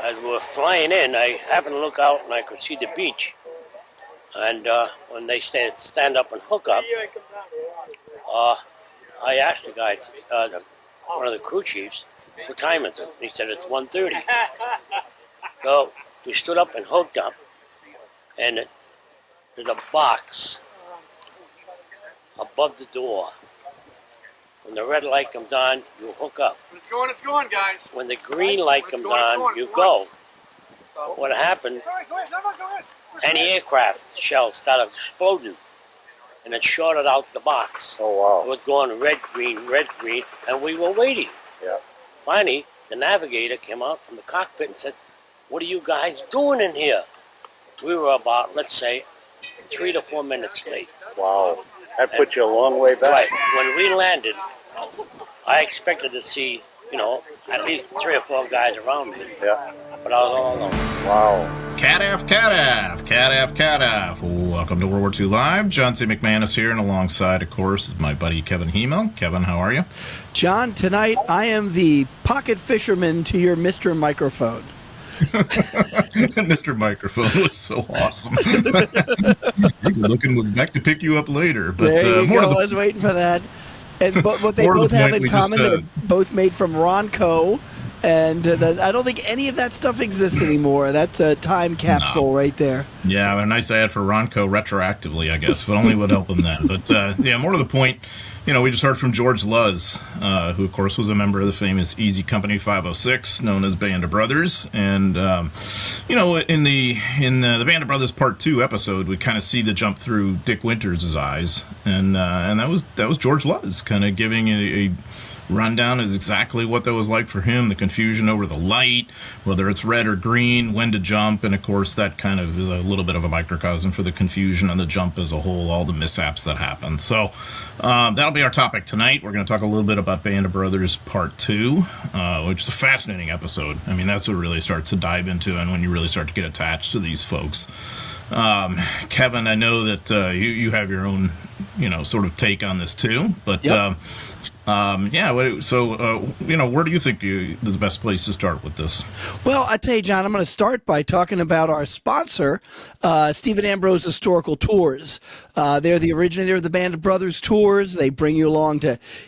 as we were flying in, I happened to look out and I could see the beach. And when they stand up and hook up, I asked the guy, one of the crew chiefs, what time is it? He said it's 1:30. So we stood up and hooked up, and there's a box above the door. When the red light comes on, you hook up. It's going, guys. When the green light comes on, you go. What happened, any aircraft shell started exploding, and it shorted out the box. Oh, wow. It was going red, green, and we were waiting. Yeah. Finally, the navigator came out from the cockpit and said, "What are you guys doing in here?" We were about, let's say, 3 to 4 minutes late. Wow. That put you a long way back. Right. When we landed, I expected to see, at least 3 or 4 guys around me. Yeah. But I was all alone. Wow. Cat-F. Welcome to World War II Live. John C. McManus here, and alongside, of course, is my buddy Kevin Hymel. Kevin, how are you? John, tonight I am the pocket fisherman to your Mr. Microphone. Mr. Microphone was so awesome. We're looking back to pick you up later. But, there you go. I was waiting for that. And but what they both have in common, they're both made from Ronco. And I don't think any of that stuff exists anymore. That's a time capsule right there. Yeah, a nice ad for Ronco retroactively, I guess, but only would help them then. But, more to the point, we just heard from George Luz, who, of course, was a member of the famous Easy Company 506, known as Band of Brothers. And, in the Band of Brothers Part 2 episode, we kind of see the jump through Dick Winters' eyes. And that was George Luz kind of giving a rundown is exactly what that was like for him, the confusion over the light, whether it's red or green, when to jump, and of course that kind of is a little bit of a microcosm for the confusion on the jump as a whole, all the mishaps that happen. So that'll be our topic tonight. We're going to talk a little bit about Band of Brothers Part 2, which is a fascinating episode. I mean, that's what really starts to dive into and when you really start to get attached to these folks. Kevin, I know that you have your own, sort of take on this too, but yep. Where do you think is the best place to start with this? Well, I tell you, John, I'm going to start by talking about our sponsor, Stephen Ambrose Historical Tours. They're the originator of the Band of Brothers Tours. They bring you along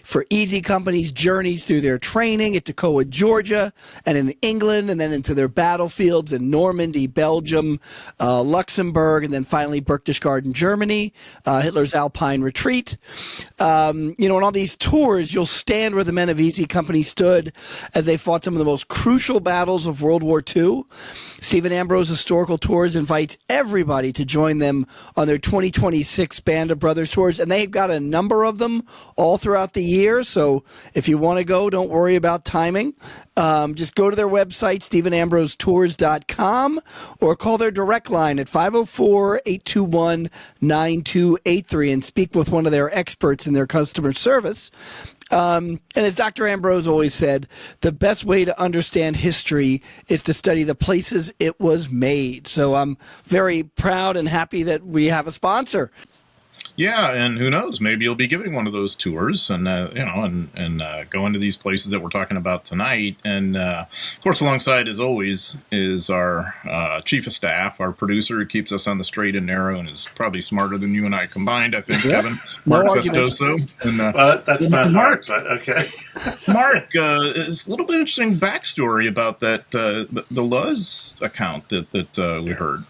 for Easy Company's journeys through their training at Toccoa, Georgia, and in England, and then into their battlefields in Normandy, Belgium, Luxembourg, and then finally Berchtesgaden, Germany, Hitler's Alpine Retreat. On all these tours, you'll stand where the men of Easy Company stood as they fought some of the most crucial battles of World War II. Stephen Ambrose Historical Tours invites everybody to join them on their 2026 Band of Brothers Tours, and they've got a number of them all throughout the year, so if you want to go, don't worry about timing. Just go to their website, StephenAmbroseTours.com, or call their direct line at 504-821-9283 and speak with one of their experts in their customer service. And as Dr. Ambrose always said, the best way to understand history is to study the places it was made. So I'm very proud and happy that we have a sponsor. Yeah, and who knows? Maybe you'll be giving one of those tours, and go into these places that we're talking about tonight. And of course, alongside, as always, is our chief of staff, our producer, who keeps us on the straight and narrow, and is probably smarter than you and I combined. I think, Kevin, Mark Festoso. And, well, that's not Mark, but okay. Mark, is a little bit interesting backstory about that the Luz account that we heard.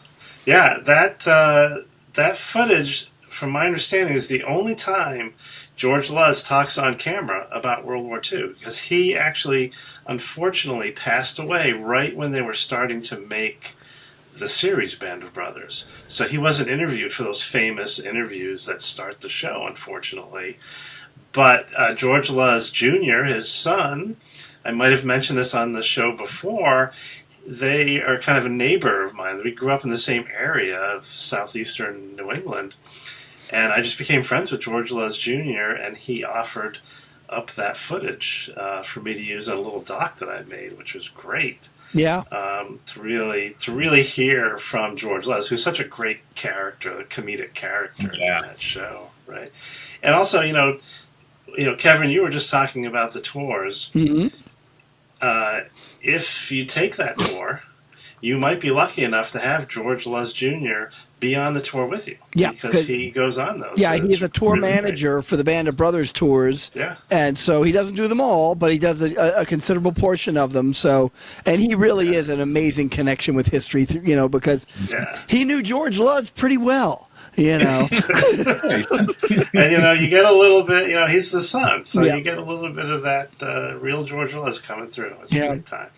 Yeah, that footage, from my understanding, is the only time George Luz talks on camera about World War II, because he actually, unfortunately, passed away right when they were starting to make the series Band of Brothers. So he wasn't interviewed for those famous interviews that start the show, unfortunately. But George Luz Jr., his son, I might have mentioned this on the show before, they are kind of a neighbor of mine. We grew up in the same area of southeastern New England. And I just became friends with George Luz Jr., and he offered up that footage for me to use on a little doc that I made, which was great. Yeah. To really hear from George Luz, who's such a great character, a comedic character in that show, right? And also, Kevin, you were just talking about the tours. Mm-hmm. If you take that tour, you might be lucky enough to have George Luz Jr. be on the tour with you. Yeah, because he goes on those. Yeah, So he's it's a tour really manager for the Band of Brothers tours. Yeah. And so he doesn't do them all, but he does a considerable portion of them. So, and he really is an amazing connection with history, because he knew George Luz pretty well, And, you get a little bit, he's the son. So Yeah. you get a little bit of that real George Luz coming through. It's a good time.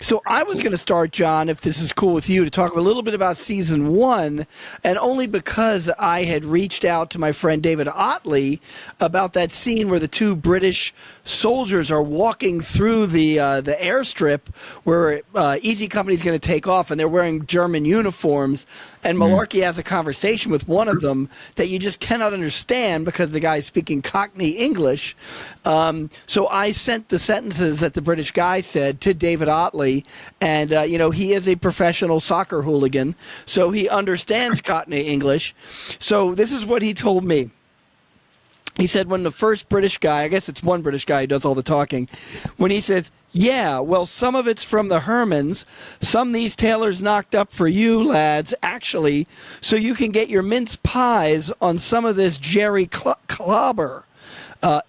So I was going to start, John, if this is cool with you, to talk a little bit about season 1, and only because I had reached out to my friend David Otley about that scene where the 2 British soldiers are walking through the airstrip where Easy Company's going to take off, and they're wearing German uniforms, and Malarkey has a conversation with one of them that you just cannot understand because the guy's speaking Cockney English. So I sent the sentences that the British guy said to David Otley, and he is a professional soccer hooligan, so he understands Cockney English. So this is what he told me. He said when the first British guy, I guess it's one British guy who does all the talking, when he says, "Yeah, well, some of it's from the Hermans. Some these tailors knocked up for you, lads, actually, so you can get your mince pies on some of this Jerry clobber,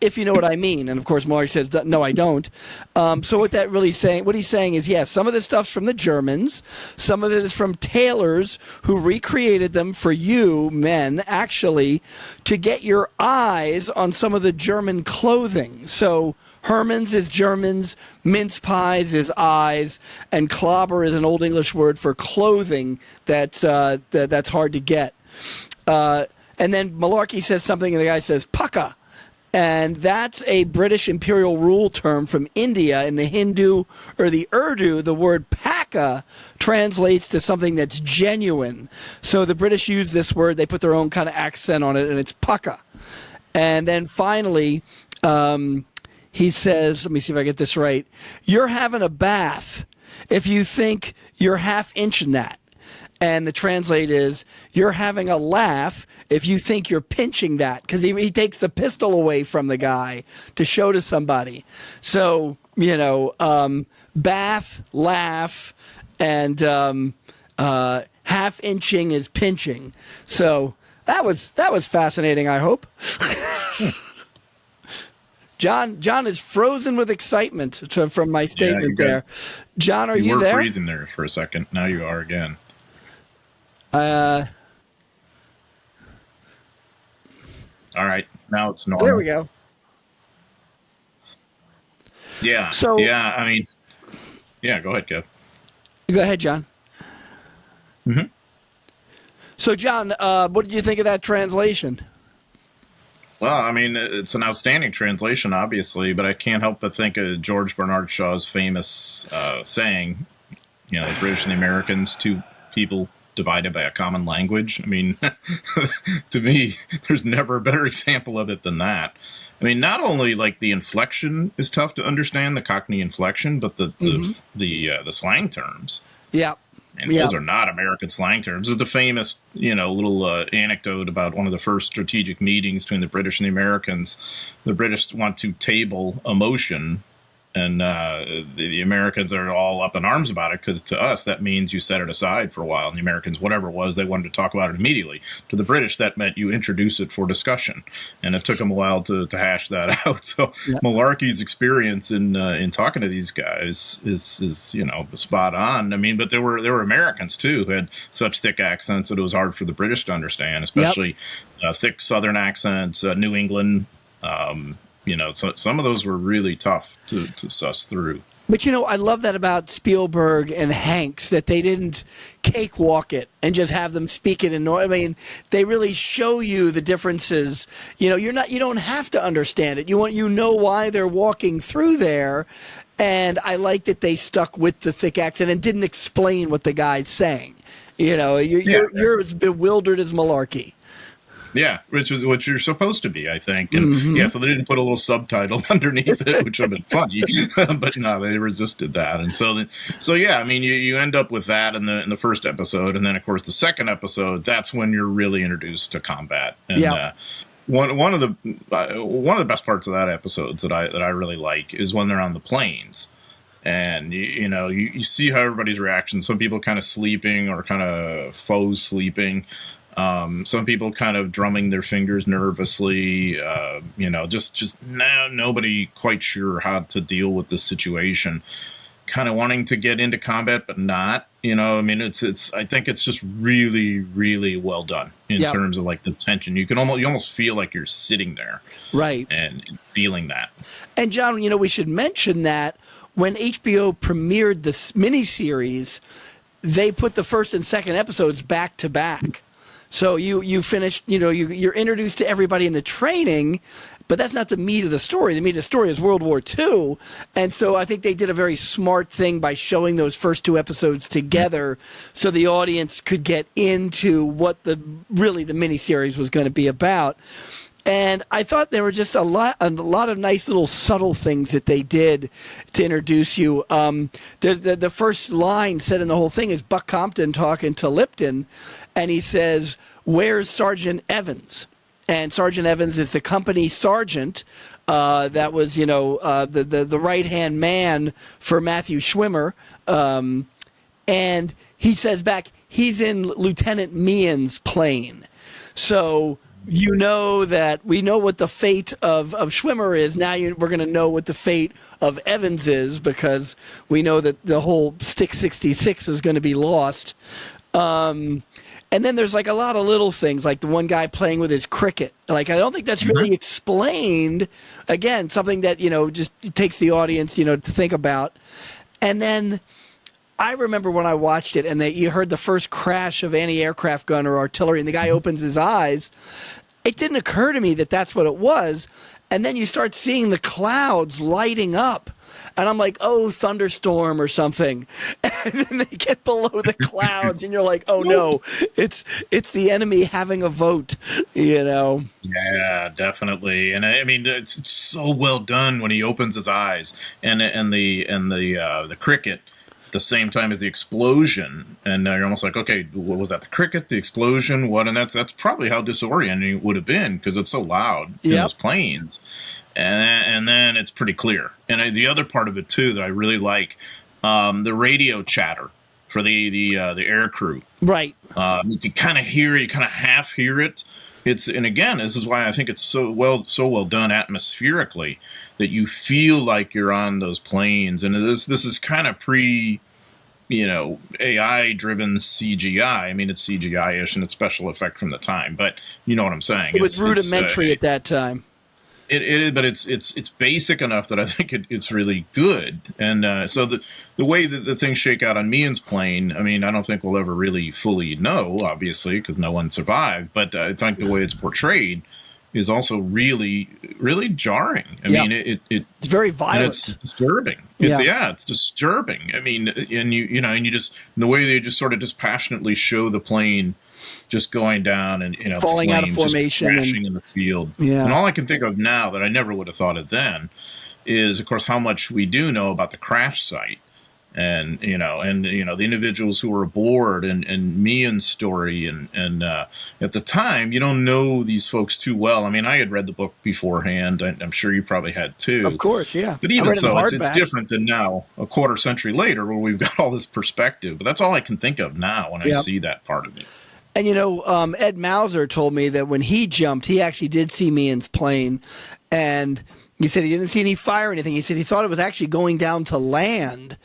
if you know what I mean." And, of course, Maury says, "No, I don't." So what he's saying is, yes, some of this stuff's from the Germans. Some of it is from tailors who recreated them for you, men, actually, to get your eyes on some of the German clothing. So Hermans is Germans, mince pies is eyes, and clobber is an Old English word for clothing that's hard to get. And then Malarkey says something, and the guy says, "Pukka." And that's a British imperial rule term from India. In the Hindu or the Urdu, the word "paka" translates to something that's genuine. So the British use this word, they put their own kind of accent on it, and it's "pukka." And then finally, he says, let me see if I get this right, "You're having a bath if you think you're half-inching that." And the translate is, "You're having a laugh if you think you're pinching that," because he takes the pistol away from the guy to show to somebody. So, bath, laugh, and half-inching is pinching. So that was fascinating, I hope. John is frozen with excitement from my statement there. John, are you there? You were freezing there for a second. Now you are again. All right, now it's normal. There we go. Yeah. So, go ahead, Kev. Go ahead, John. Mm-hmm. So, John, what did you think of that translation? Well, it's an outstanding translation, obviously, but I can't help but think of George Bernard Shaw's famous saying, the British and the Americans, 2 people divided by a common language. To me, there's never a better example of it than that. Not only the inflection is tough to understand, the Cockney inflection, but the slang terms. Yeah. And those are not American slang terms. There's the famous, little anecdote about one of the first strategic meetings between the British and the Americans. The British want to table emotion, and the Americans are all up in arms about it, because to us that means you set it aside for a while. And the Americans, whatever it was, they wanted to talk about it immediately. To the British, that meant you introduce it for discussion, and it took them a while to hash that out. So Malarkey's experience in talking to these guys is spot on. But there were Americans too who had such thick accents that it was hard for the British to understand, especially thick Southern accents, New England. So some of those were really tough to suss through. But, I love that about Spielberg and Hanks, that they didn't cakewalk it and just have them speak it in they really show you the differences. You don't have to understand it. You know why they're walking through there. And I like that they stuck with the thick accent and didn't explain what the guy's saying. You're as bewildered as Malarkey. Yeah, which is what you're supposed to be, I think. And so they didn't put a little subtitle underneath it, which would have been funny. But no, they resisted that. And so you end up with that in the first episode, and then of course the second episode, that's when you're really introduced to combat. And one of the best parts of that episode that I really like is when they're on the plains. And you see how everybody's reaction. Some people kind of sleeping or kind of faux sleeping. Some people kind of drumming their fingers nervously. Just now nobody quite sure how to deal with this situation. Kind of wanting to get into combat, but not. It's. I think it's just really, really well done in terms of like the tension. You almost feel like you're sitting there, right, and feeling that. And John, we should mention that when HBO premiered this miniseries, they put the first and second episodes back to back. So you finish, you're introduced to everybody in the training, but that's not the meat of the story. The meat of the story is World War II. And so I think they did a very smart thing by showing those first two episodes together so the audience could get into what the miniseries was going to be about. And I thought there were just a lot of nice little subtle things that they did to introduce you. The first line said in the whole thing is Buck Compton talking to Lipton, and he says, "Where's Sergeant Evans?" And Sergeant Evans is the company sergeant that was, the right-hand man for Matthew Schwimmer. And he says back, he's in Lieutenant Meehan's plane. So that we know what the fate of Schwimmer is. Now we're going to know what the fate of Evans is, because we know that the whole Stick 66 is going to be lost. And then there's like a lot of little things, like the one guy playing with his cricket. Like, I don't think that's really explained. Again, something that, just takes the audience, to think about. And then I remember when I watched it and you heard the first crash of anti-aircraft gun or artillery, and the guy opens his eyes. It didn't occur to me that that's what it was. And then you start seeing the clouds lighting up. And I'm like, oh, thunderstorm or something. And then they get below the clouds, and you're like, oh, no, it's the enemy having a vote, Yeah, definitely. And I mean, it's so well done when he opens his eyes and the cricket at the same time as the explosion, and you're almost like, okay, what was that? The cricket, the explosion, what? And that's probably how disorienting it would have been, because it's so loud in those planes. And then it's pretty clear. And the other part of it too that I really like, the radio chatter for the air crew. Right. You can kind of hear it, you kind of half hear it. And again, this is why I think it's so well done atmospherically, that you feel like you're on those planes. And this is kind of pre, AI driven CGI. I mean, it's CGI-ish and it's special effect from the time, but you know what I'm saying. It was rudimentary at that time. It is, but it's basic enough that I think it's really good. And so the way that the things shake out on Meehan's plane, I mean, I don't think we'll ever really fully know, obviously, because no one survived. But I think the way it's portrayed is also really, really jarring. I mean, it's very violent. It's disturbing. It's disturbing. I mean, and you just the way they just sort of dispassionately show the plane just going down and falling flames, out of formation, just crashing in the field. Yeah. And all I can think of now that I never would have thought of then is, of course, how much we do know about the crash site, and the individuals who were aboard, and Meehan's story, and at the time you don't know these folks too well. I mean, I had read the book beforehand. I'm sure you probably had too. Of course, yeah. But even so, it's different than now, a quarter century later, where we've got all this perspective. But that's all I can think of now when I see that part of it. And, Ed Mauser told me that when he jumped, he actually did see Meehan's plane. And he said he didn't see any fire or anything. He said he thought it was actually going down to land,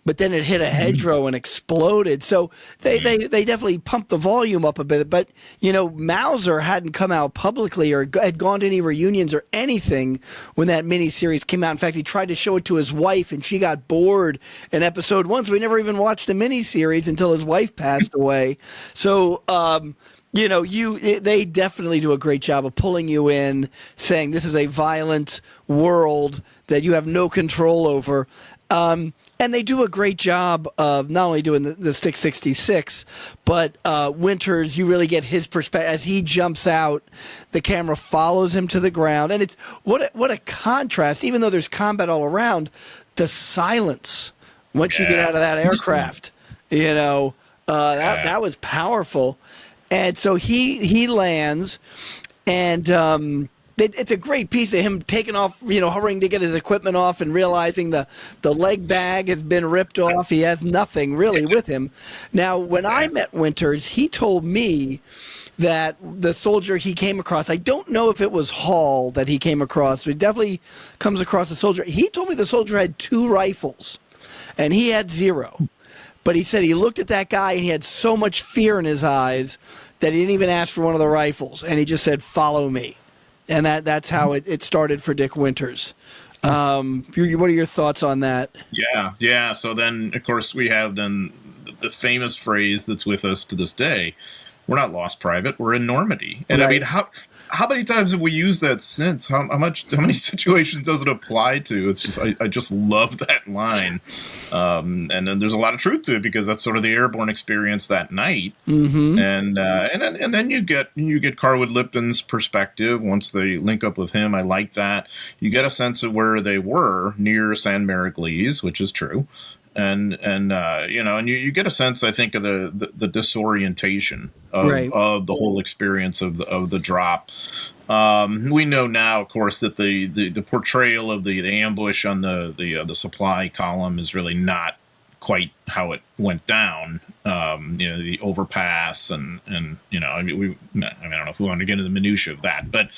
but then it hit a hedgerow and exploded. So they definitely pumped the volume up a bit. But, Mauser hadn't come out publicly or had gone to any reunions or anything when that miniseries came out. In fact, he tried to show it to his wife, and she got bored in episode 1. So we never even watched the miniseries until his wife passed away. So, they definitely do a great job of pulling you in, saying this is a violent world that you have no control over. And they do a great job of not only doing the Stick 66, but Winters, you really get his perspective. As he jumps out, the camera follows him to the ground. And it's what a contrast, even though there's combat all around, the silence once you get out of that aircraft. That was powerful. And so he lands, and it's a great piece of him taking off, hurrying to get his equipment off and realizing the leg bag has been ripped off. He has nothing really with him. Now, when I met Winters, he told me that the soldier he came across, I don't know if it was Hall that he came across, but he definitely comes across a soldier. He told me the soldier had 2 rifles, and he had 0. But he said he looked at that guy, and he had so much fear in his eyes that he didn't even ask for one of the rifles, and he just said, "Follow me." And that's how it started for Dick Winters. What are your thoughts on that? Yeah. So then, of course, we have then the famous phrase that's with us to this day: "We're not lost, Private. We're in Normandy." And Right. I mean, how many times have we used that since? How many situations does it apply to? It's just I just love that line, and then there's a lot of truth to it because that's sort of the airborne experience that night. Mm-hmm. And then you get Carwood Lipton's perspective once they link up with him. I like that. You get a sense of where they were near San Mariglis, which is true. And you get a sense, I think, of the disorientation of the whole experience of the drop. We know now, of course, that the portrayal of the ambush on the supply column is really not quite how it went down. The overpass and I don't know if we want to get into the minutia of that, but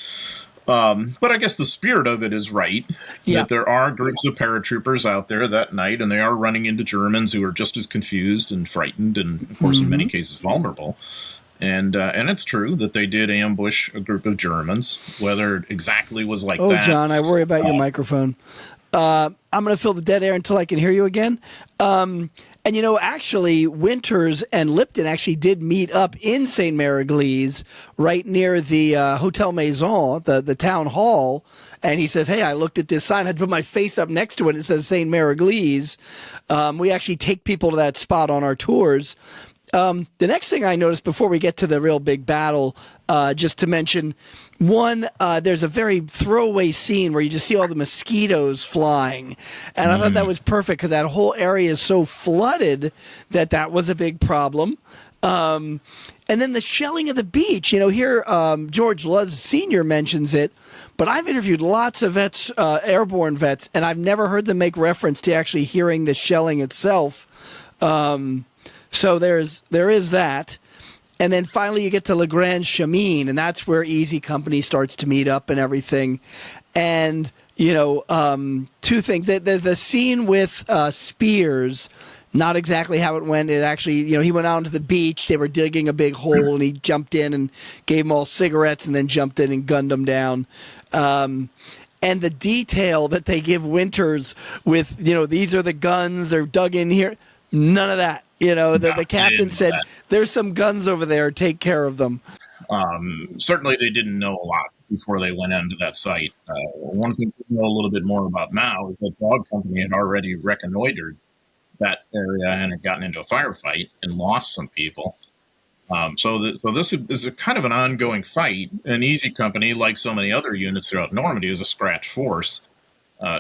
I guess the spirit of it is right. Yeah. That there are groups of paratroopers out there that night, and they are running into Germans who are just as confused and frightened, and of course, in many cases, vulnerable. And it's true that they did ambush a group of Germans. Whether it exactly was like that. Oh, John, I worry about your microphone. I'm going to fill the dead air until I can hear you again. And, actually, Winters and Lipton actually did meet up in St. Mariglis right near the Hotel Maison, the town hall. And he says, "Hey, I looked at this sign. I put my face up next to it. And it says St. Mariglis." We actually take people to that spot on our tours. The next thing I noticed before we get to the real big battle, just to mention, one, there's a very throwaway scene where you just see all the mosquitoes flying. And I thought that was perfect because that whole area is so flooded that was a big problem. And then the shelling of the beach. Here George Luz Sr. mentions it, but I've interviewed lots of vets, airborne vets, and I've never heard them make reference to actually hearing the shelling itself. So there is that. And then finally you get to Le Grand Chemin, and that's where Easy Company starts to meet up and everything. And, 2 things. The scene with Spears, not exactly how it went. It actually, he went out onto the beach. They were digging a big hole, and he jumped in and gave them all cigarettes and then jumped in and gunned them down. And the detail that they give Winters with, these are the guns, they're dug in here. None of that. The captain said, "There's some guns over there. Take care of them." Certainly, they didn't know a lot before they went into that site. One thing we know a little bit more about now is that Dog Company had already reconnoitered that area and had gotten into a firefight and lost some people. So this is a kind of an ongoing fight. And Easy Company, like so many other units throughout Normandy, is a scratch force.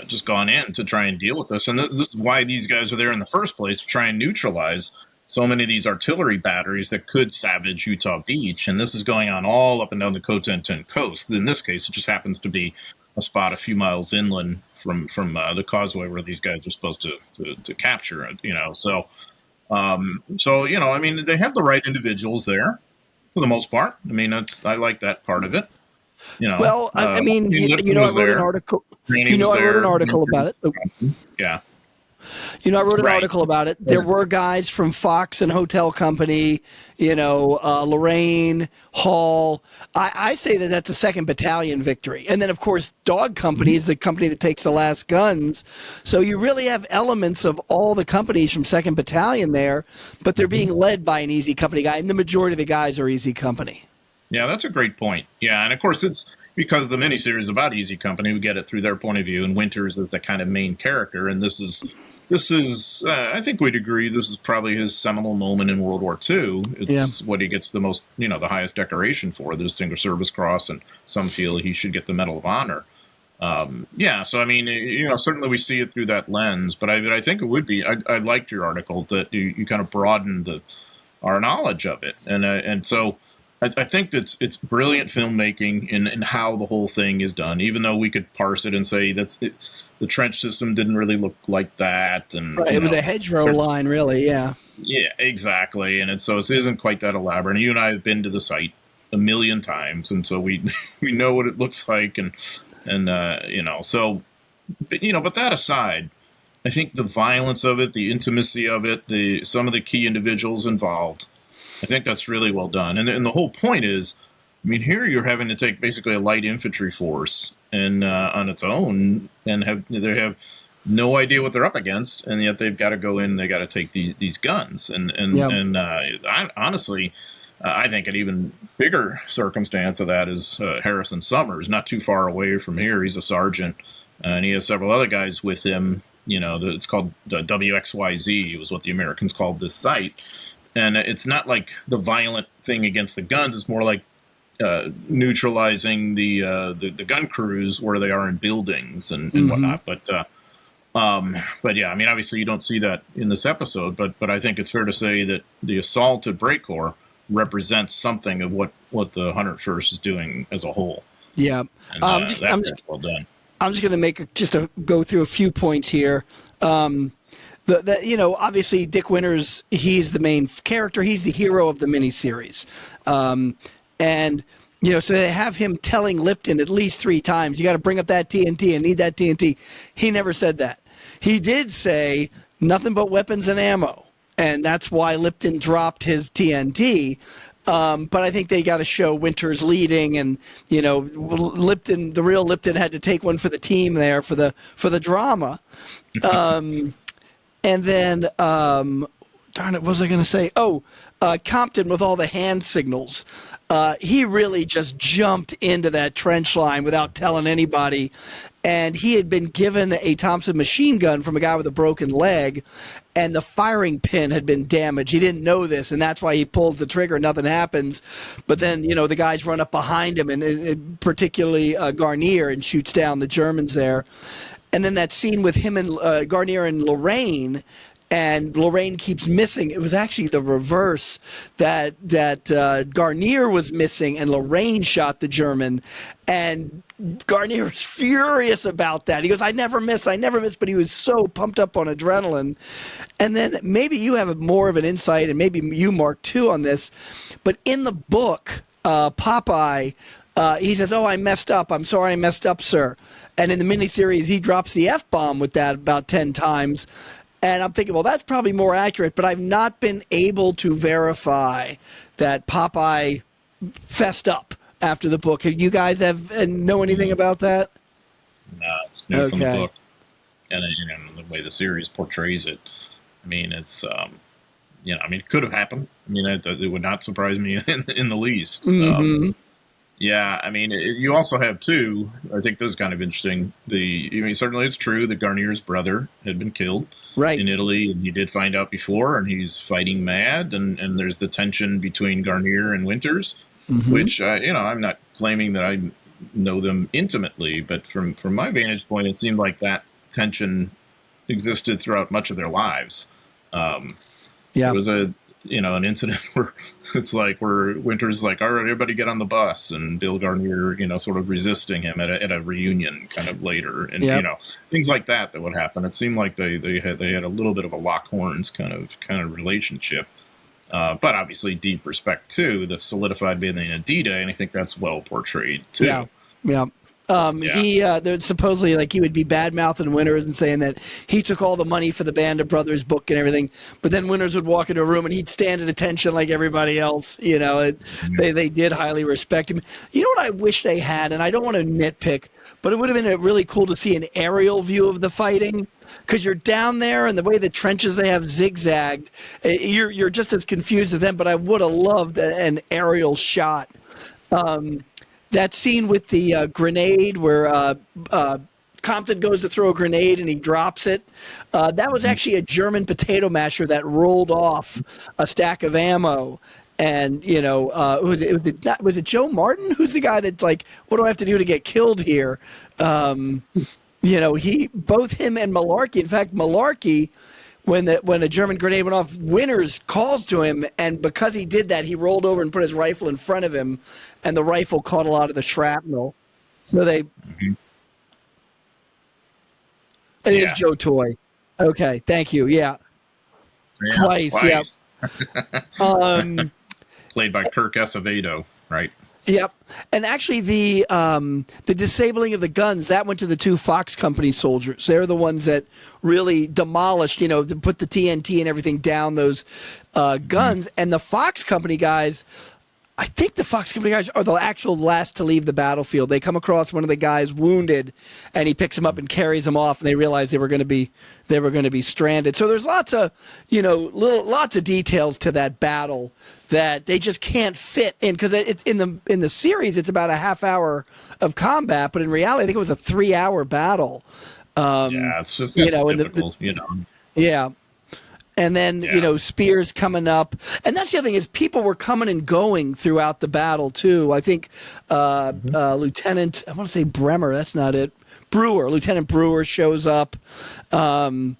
Just gone in to try and deal with this. And this is why these guys are there in the first place, to try and neutralize so many of these artillery batteries that could savage Utah Beach. And this is going on all up and down the Cotentin coast. In this case, it just happens to be a spot a few miles inland from the causeway where these guys are supposed to capture it, So, they have the right individuals there for the most part. I like that part of it. Well, I wrote an article. I wrote an article about it. Yeah. I wrote an article about it. There were guys from Fox and Hotel Company, Lorraine, Hall. I say that's a 2nd Battalion victory. And then, of course, Dog Company is the company that takes the last guns. So you really have elements of all the companies from 2nd Battalion there, but they're being led by an Easy Company guy, and the majority of the guys are Easy Company. Yeah, that's a great point. Yeah, and of course it's because the miniseries about Easy Company, we get it through their point of view, and Winters is the kind of main character, and this is I think we'd agree, this is probably his seminal moment in World War II. It's what he gets the most, the highest decoration for, the Distinguished Service Cross, and some feel he should get the Medal of Honor. Certainly we see it through that lens, but I think it would be, I liked your article that you kind of broadened our knowledge of it, and so I think it's brilliant filmmaking in how the whole thing is done. Even though we could parse it and say the trench system didn't really look like that, and Right, it was a hedgerow line, really. Yeah. Yeah, exactly. And so it isn't quite that elaborate. And you and I have been to the site a million times, and so we we know what it looks like, and so but that aside, I think the violence of it, the intimacy of it, some of the key individuals involved, I think that's really well done. And the whole point is, I mean, here you're having to take basically a light infantry force and on its own, and they have no idea what they're up against, and yet they've got to go in. They got to take these guns, honestly, I think an even bigger circumstance of that is Harrison Summers, not too far away from here. He's a sergeant, and he has several other guys with him. It's called WXYZ. Was what the Americans called this site, and it's not like the violent thing against the guns. It's more like neutralizing the gun crews where they are in buildings and whatnot. But yeah, I mean, obviously you don't see that in this episode, but I think it's fair to say that the assault at Brecourt represents something of what the 101st is doing as a whole. Yeah. And, that's well done. I'm just going to go through a few points here. Obviously Dick Winters, he's the main character. He's the hero of the miniseries. So they have him telling Lipton at least 3 times, you got to bring up that TNT and need that TNT. He never said that. He did say nothing but weapons and ammo, and that's why Lipton dropped his TNT. But I think they got to show Winters leading, and Lipton, the real Lipton, had to take one for the team there for the drama. And then, darn it, what was I going to say? Compton with all the hand signals. He really just jumped into that trench line without telling anybody. And he had been given a Thompson machine gun from a guy with a broken leg, and the firing pin had been damaged. He didn't know this, and that's why he pulls the trigger. Nothing happens. But then, the guys run up behind him, and particularly Garnier, and shoots down the Germans there. And then that scene with him and Garnier and Lorraine, and Lorraine keeps missing. It was actually the reverse, that Garnier was missing and Lorraine shot the German, and Garnier was furious about that. He goes, I never miss, but he was so pumped up on adrenaline. And then maybe you have more of an insight, and maybe you, Mark, too, on this, but in the book, Popeye, he says, I messed up. I'm sorry I messed up, sir. And in the miniseries, he drops the F-bomb with that about 10 times. And I'm thinking, well, that's probably more accurate, but I've not been able to verify that Popeye fessed up after the book. You guys know anything about that? No, it's new from the book. And the way the series portrays it, I mean, it's, it could have happened. I mean, it would not surprise me in the least. Mm-hmm. Yeah, I mean, you also have, too, I think this is kind of interesting, certainly it's true that Garnier's brother had been killed in Italy, and he did find out before, and he's fighting mad, and there's the tension between Garnier and Winters, which, I'm not claiming that I know them intimately, but from my vantage point, it seemed like that tension existed throughout much of their lives. It was an incident where where Winters all right, everybody get on the bus, and Bill Garnier, sort of resisting him at a reunion kind of later, and things like that would happen. It seemed like they had a little bit of a lock horns kind of relationship, but obviously deep respect too. That's solidified being in a D-Day, and I think that's well portrayed too. Yeah. He there's supposedly he would be bad-mouthing Winters and saying that he took all the money for the Band of Brothers book and everything, but then Winters would walk into a room and he'd stand at attention like everybody else. They did highly respect him. You know what I wish they had, and I don't want to nitpick, but it would have been really cool to see an aerial view of the fighting, because you're down there and the way the trenches they have zigzagged, you're just as confused as them. But I would have loved an aerial shot. That scene with the grenade where Compton goes to throw a grenade and he drops it, that was actually a German potato masher that rolled off a stack of ammo. And, was it Joe Martin? Who's the guy that's what do I have to do to get killed here? Both him and Malarkey. In fact, Malarkey when a German grenade went off, Winters calls to him, and because he did that, he rolled over and put his rifle in front of him, and the rifle caught a lot of the shrapnel. So they. Mm-hmm. It is Joe Toy. Okay, thank you. Yeah. Twice. Yeah. Played by Kirk Acevedo, right? Yep. And actually, the disabling of the guns, that went to the 2 Fox Company soldiers. They're the ones that really demolished, to put the TNT and everything down those guns. And the Fox Company guys, I think the Fox Company guys are the actual last to leave the battlefield. They come across one of the guys wounded, and he picks him up and carries him off. And they realize they were going to be stranded. So there's lots of details to that battle that they just can't fit in, because it's in the series it's about a half hour of combat, but in reality I think it was a 3-hour battle. It's just typical, Yeah. And then, spears coming up. And that's the other thing is people were coming and going throughout the battle, too. I think Lieutenant, I want to say Bremer, that's not it. Lieutenant Brewer shows up. And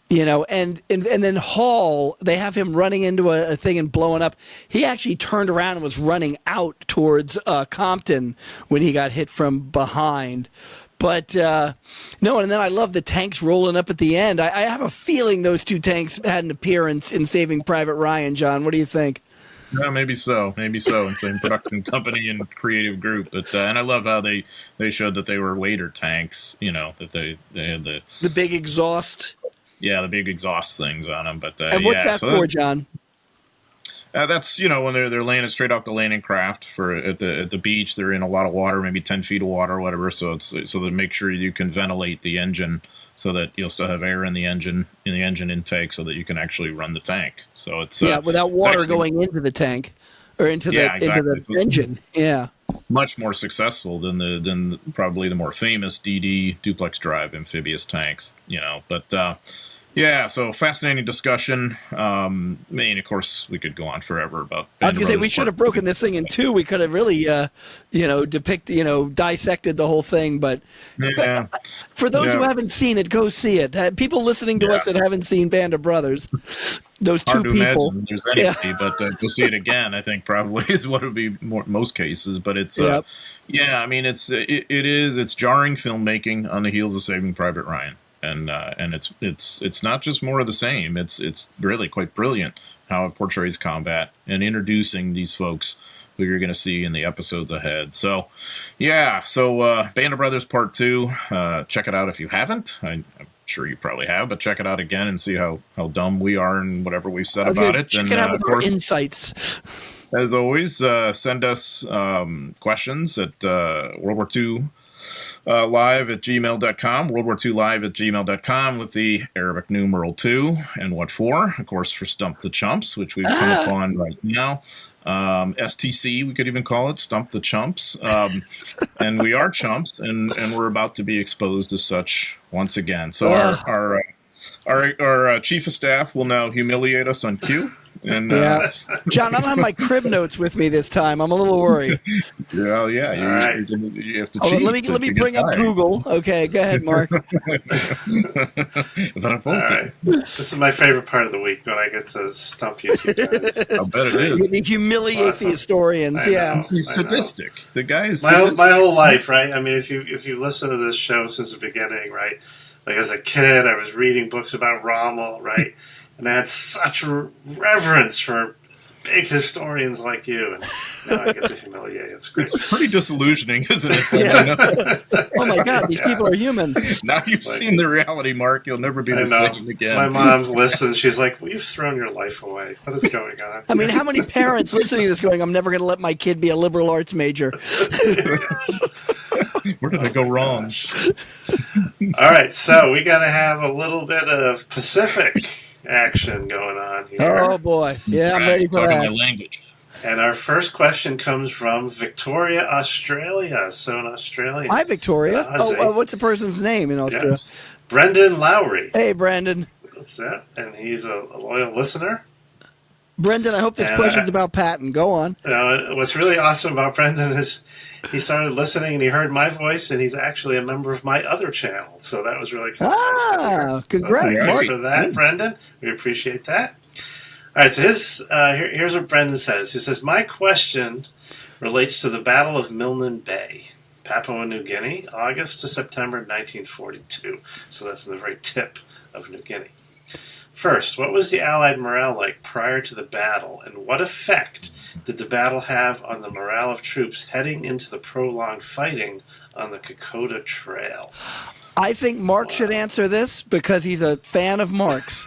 then Hall, they have him running into a thing and blowing up. He actually turned around and was running out towards Compton when he got hit from behind. But no, and then I love the tanks rolling up at the end. I have a feeling those 2 tanks had an appearance in Saving Private Ryan. John, what do you think? Yeah, maybe so. In same production company and creative group. But and I love how they showed that they were later tanks. That they had the big exhaust. Yeah, the big exhaust things on them. But and what's that for, John? That's when they're landing straight off the landing craft at the beach. They're in a lot of water, maybe 10 feet of water or whatever. So to make sure you can ventilate the engine so that you'll still have air in the engine intake, so that you can actually run the tank. So it's without water going into the tank or into the engine. Yeah, much more successful than probably the more famous DD duplex drive amphibious tanks. But. So fascinating discussion. Of course, we could go on forever about. I was going to say we should have broken this thing in 2. We could have really, dissected the whole thing. But for those who haven't seen it, go see it. People listening to us that haven't seen Band of Brothers, those hard 2 to people. Imagine there's anybody, but to see it again, I think probably is what it would be most cases. But it's it's jarring filmmaking on the heels of Saving Private Ryan. And it's not just more of the same. It's really quite brilliant how it portrays combat and introducing these folks who you're going to see in the episodes ahead. So, Band of Brothers Part 2. Check it out if you haven't. I'm sure you probably have, but check it out again and see how dumb we are and whatever we've said about it. Check it out with our insights. As always, send us questions at World War II. Live at gmail.com, World War II Live at gmail.com with the Arabic numeral 2 and what for, of course, for Stump the Chumps, which we've come upon right now. STC, we could even call it, Stump the Chumps. And we are chumps, and we're about to be exposed as such once again. So our chief of staff will now humiliate us on cue. And John, I don't have my crib notes with me this time. I'm a little worried. You have to cheat. Let me bring up Google. Okay, go ahead, Mark. All right. This is my favorite part of the week when I get to stump you 2 guys. I bet it is. You humiliate the historians. He's sadistic. The guy is my whole life, right? I mean, if you listen to this show since the beginning, right? Like as a kid, I was reading books about Rommel, right? And I had such reverence for big historians like you, and now I get to humiliate. It's great. It's pretty disillusioning, isn't it? Oh my God, these people are human. Now you've seen the reality, Mark. You'll never be the same again. My mom's listens. She's like, well, "You've thrown your life away. What is going on?" I mean, how many parents listening to this going, "I'm never going to let my kid be a liberal arts major"? Where did I go wrong? All right, so we got to have a little bit of Pacific action going on here. Oh boy, yeah, I'm ready for that. My language. And our first question comes from Victoria, Australia. So in Australia, hi Victoria. What's the person's name in Australia? Yeah. Brendan Lowry. Hey Brandon. That's it, and he's a loyal listener. Brendan, I hope this question's about Patton. Go on. What's really awesome about Brendan is he started listening and he heard my voice, and he's actually a member of my other channel. So that was really kind of nice to hear. Congrats, so thank Mark. you for that, Brendan. We appreciate that. All right, so here's what Brendan says. He says, my question relates to the Battle of Milne Bay, Papua New Guinea, August to September 1942. So that's in the very tip of New Guinea. First, what was the Allied morale like prior to the battle, and what effect did the battle have on the morale of troops heading into the prolonged fighting on the Kokoda Trail? I think Mark should answer this because he's a fan of Mark's.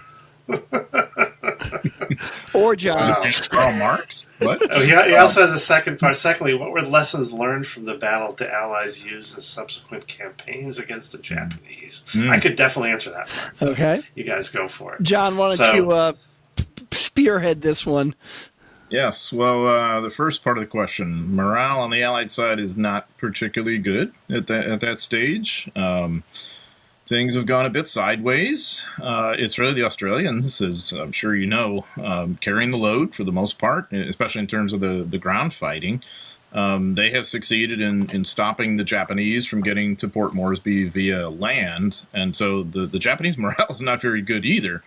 Or John. Karl Marx? What? Oh, he also has a second part. Secondly, what were lessons learned from the battle the Allies used in subsequent campaigns against the Japanese? I could definitely answer that part. Okay. You guys go for it. John, why don't you spearhead this one? Yes. Well, the first part of the question, morale on the Allied side is not particularly good at that stage. Things have gone a bit sideways. It's really the Australians, as I'm sure you know, carrying the load for the most part, especially in terms of the ground fighting. They have succeeded in stopping the Japanese from getting to Port Moresby via land, and so the Japanese morale is not very good either.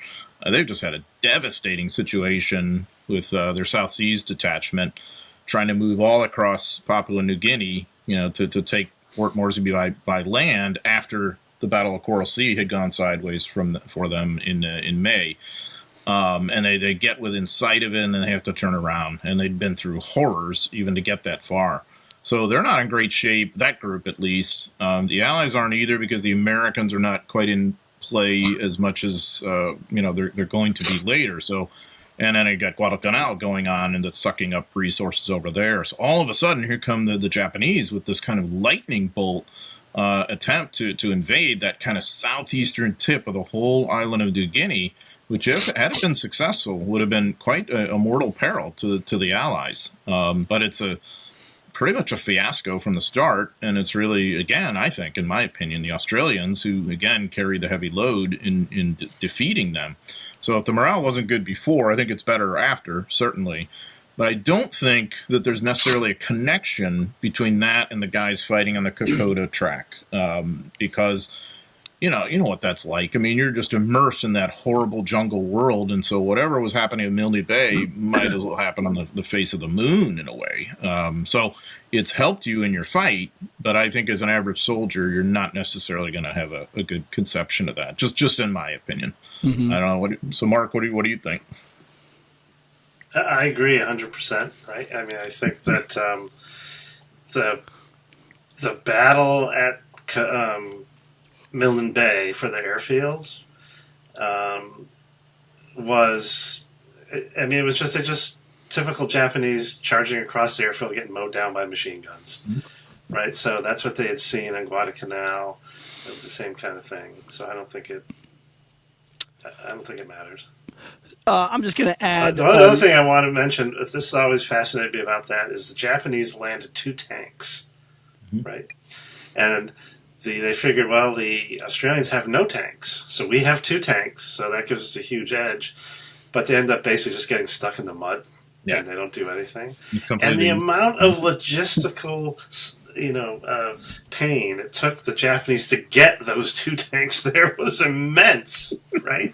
They've just had a devastating situation with their South Seas detachment trying to move all across Papua New Guinea, to take Port Moresby by land after the Battle of Coral Sea had gone sideways for them in May. And they get within sight of it, and then they have to turn around. And they'd been through horrors even to get that far. So they're not in great shape, that group at least. The Allies aren't either because the Americans are not quite in play as much as they're going to be later. So, and then they got Guadalcanal going on, and that's sucking up resources over there. So all of a sudden, here come the Japanese with this kind of lightning bolt attempt to invade that kind of southeastern tip of the whole island of New Guinea, which, if it had been successful, would have been quite a mortal peril to the Allies. But it's pretty much a fiasco from the start, and it's really, again, I think, in my opinion, the Australians who, again, carried the heavy load in defeating them. So if the morale wasn't good before, I think it's better after, certainly. But I don't think that there's necessarily a connection between that and the guys fighting on the Kokoda track, because you know what that's like. I mean, you're just immersed in that horrible jungle world, and so whatever was happening in Milne Bay might as well happen on the face of the moon in a way. So it's helped you in your fight, but I think as an average soldier, you're not necessarily going to have a good conception of that. Just in my opinion. Mm-hmm. I don't know. So, Mark, what do you think? I agree 100%, right? I mean, I think that the battle at Milne Bay for the airfield was, I mean, it was just typical Japanese charging across the airfield, getting mowed down by machine guns, right? So that's what they had seen in Guadalcanal. It was the same kind of thing. So I don't think it matters. I'm just going to add... the other thing I want to mention, this always fascinated me about that, is the Japanese landed 2 tanks, right? And they figured, well, the Australians have no tanks, so we have 2 tanks, so that gives us a huge edge. But they end up basically just getting stuck in the mud, and they don't do anything. And the amount of logistical... pain it took the Japanese to get those 2 tanks there was immense, right?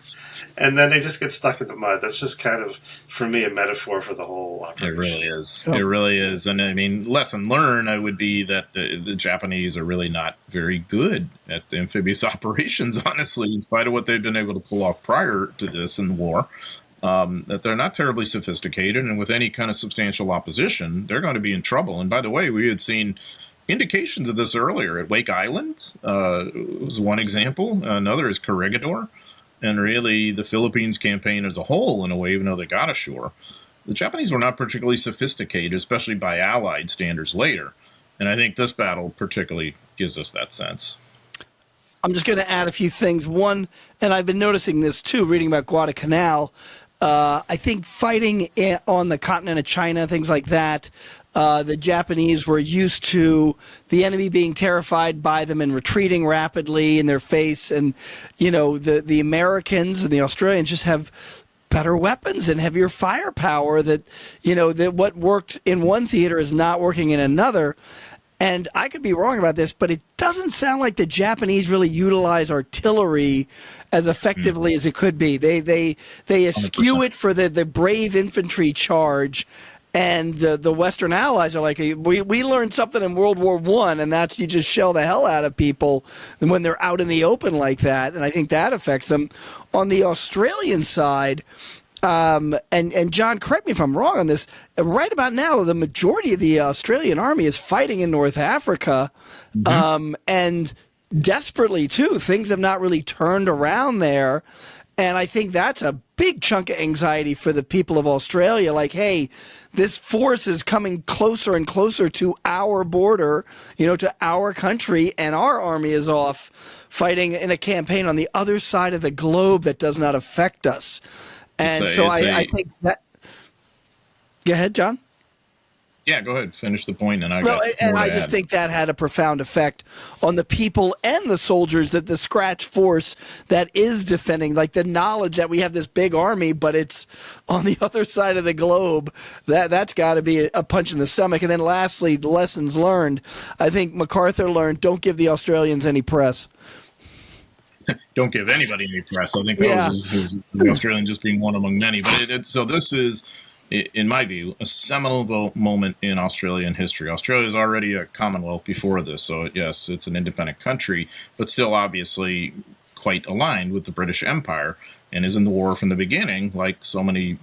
And then they just get stuck in the mud. That's just kind of, for me, a metaphor for the whole operation. It really is. It really is. And I mean, lesson learned would be that the Japanese are really not very good at the amphibious operations, honestly, in spite of what they've been able to pull off prior to this in the war. That they're not terribly sophisticated, and with any kind of substantial opposition, they're going to be in trouble. And by the way, we had seen indications of this earlier at Wake Island. Was one example. Another is Corregidor. And really, the Philippines campaign as a whole, in a way, even though they got ashore, the Japanese were not particularly sophisticated, especially by Allied standards later. And I think this battle particularly gives us that sense. I'm just going to add a few things. One, and I've been noticing this too, reading about Guadalcanal, I think fighting on the continent of China, things like that, the Japanese were used to the enemy being terrified by them and retreating rapidly in their face. And, the Americans and the Australians just have better weapons and heavier firepower that, that what worked in one theater is not working in another. And I could be wrong about this, but it doesn't sound like the Japanese really utilize artillery as effectively as it could be. They eschew 100%. it for the brave infantry charge, and the Western Allies are like, we learned something in World War I, and that's you just shell the hell out of people when they're out in the open like that, and I think that affects them. On the Australian side, and John, correct me if I'm wrong on this, right about now, the majority of the Australian army is fighting in North Africa, and desperately, too. Things have not really turned around there, and I think that's a big chunk of anxiety for the people of Australia. Like, hey, this force is coming closer and closer to our border, to our country, and our army is off fighting in a campaign on the other side of the globe that does not affect us. And I think that. Go ahead, John. Yeah, go ahead. Finish the point, and I just think that had a profound effect on the people and the soldiers, that the scratch force that is defending, like the knowledge that we have this big army, but it's on the other side of the globe. That's got to be a punch in the stomach. And then lastly, the lessons learned. I think MacArthur learned: don't give the Australians any press. Don't give anybody any press. I think that was the Australian just being one among many. But so this is, in my view, a seminal moment in Australian history. Australia is already a Commonwealth before this, so yes, it's an independent country, but still obviously quite aligned with the British Empire, and is in the war from the beginning, like so many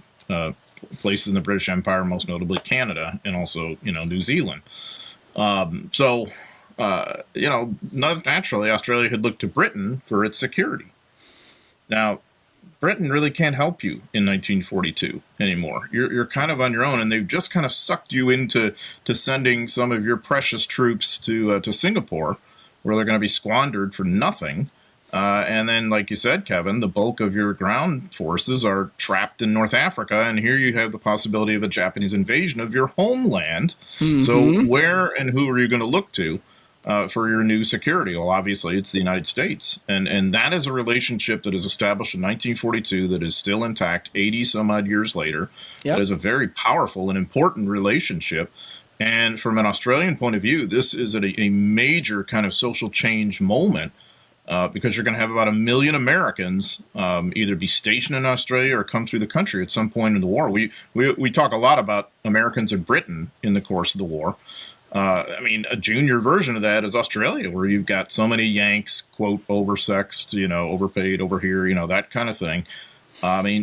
places in the British Empire, most notably Canada, and also New Zealand. Naturally, Australia had looked to Britain for its security. Now, Britain really can't help you in 1942 anymore. You're kind of on your own, and they've just kind of sucked you into sending some of your precious troops to Singapore, where they're going to be squandered for nothing. And then, like you said, Kevin, the bulk of your ground forces are trapped in North Africa, and here you have the possibility of a Japanese invasion of your homeland. Mm-hmm. So where and who are you going to look to for your new security? Well, obviously, it's the United States. And that is a relationship that is established in 1942 that is still intact 80-some-odd years later. Yep. That is a very powerful and important relationship. And from an Australian point of view, this is a major kind of social change moment, because you're going to have about 1 million Americans either be stationed in Australia or come through the country at some point in the war. We talk a lot about Americans in Britain in the course of the war. A junior version of that is Australia, where you've got so many Yanks, quote, oversexed, overpaid over here, that kind of thing.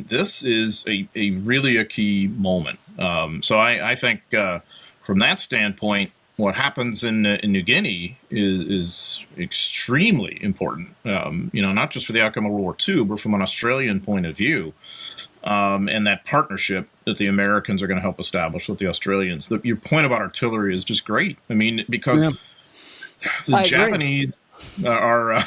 This is really a key moment. So I think from that standpoint, what happens in New Guinea is extremely important, not just for the outcome of World War II, but from an Australian point of view, and that partnership that the Americans are going to help establish with the Australians. Your point about artillery is just great. Because the Japanese are,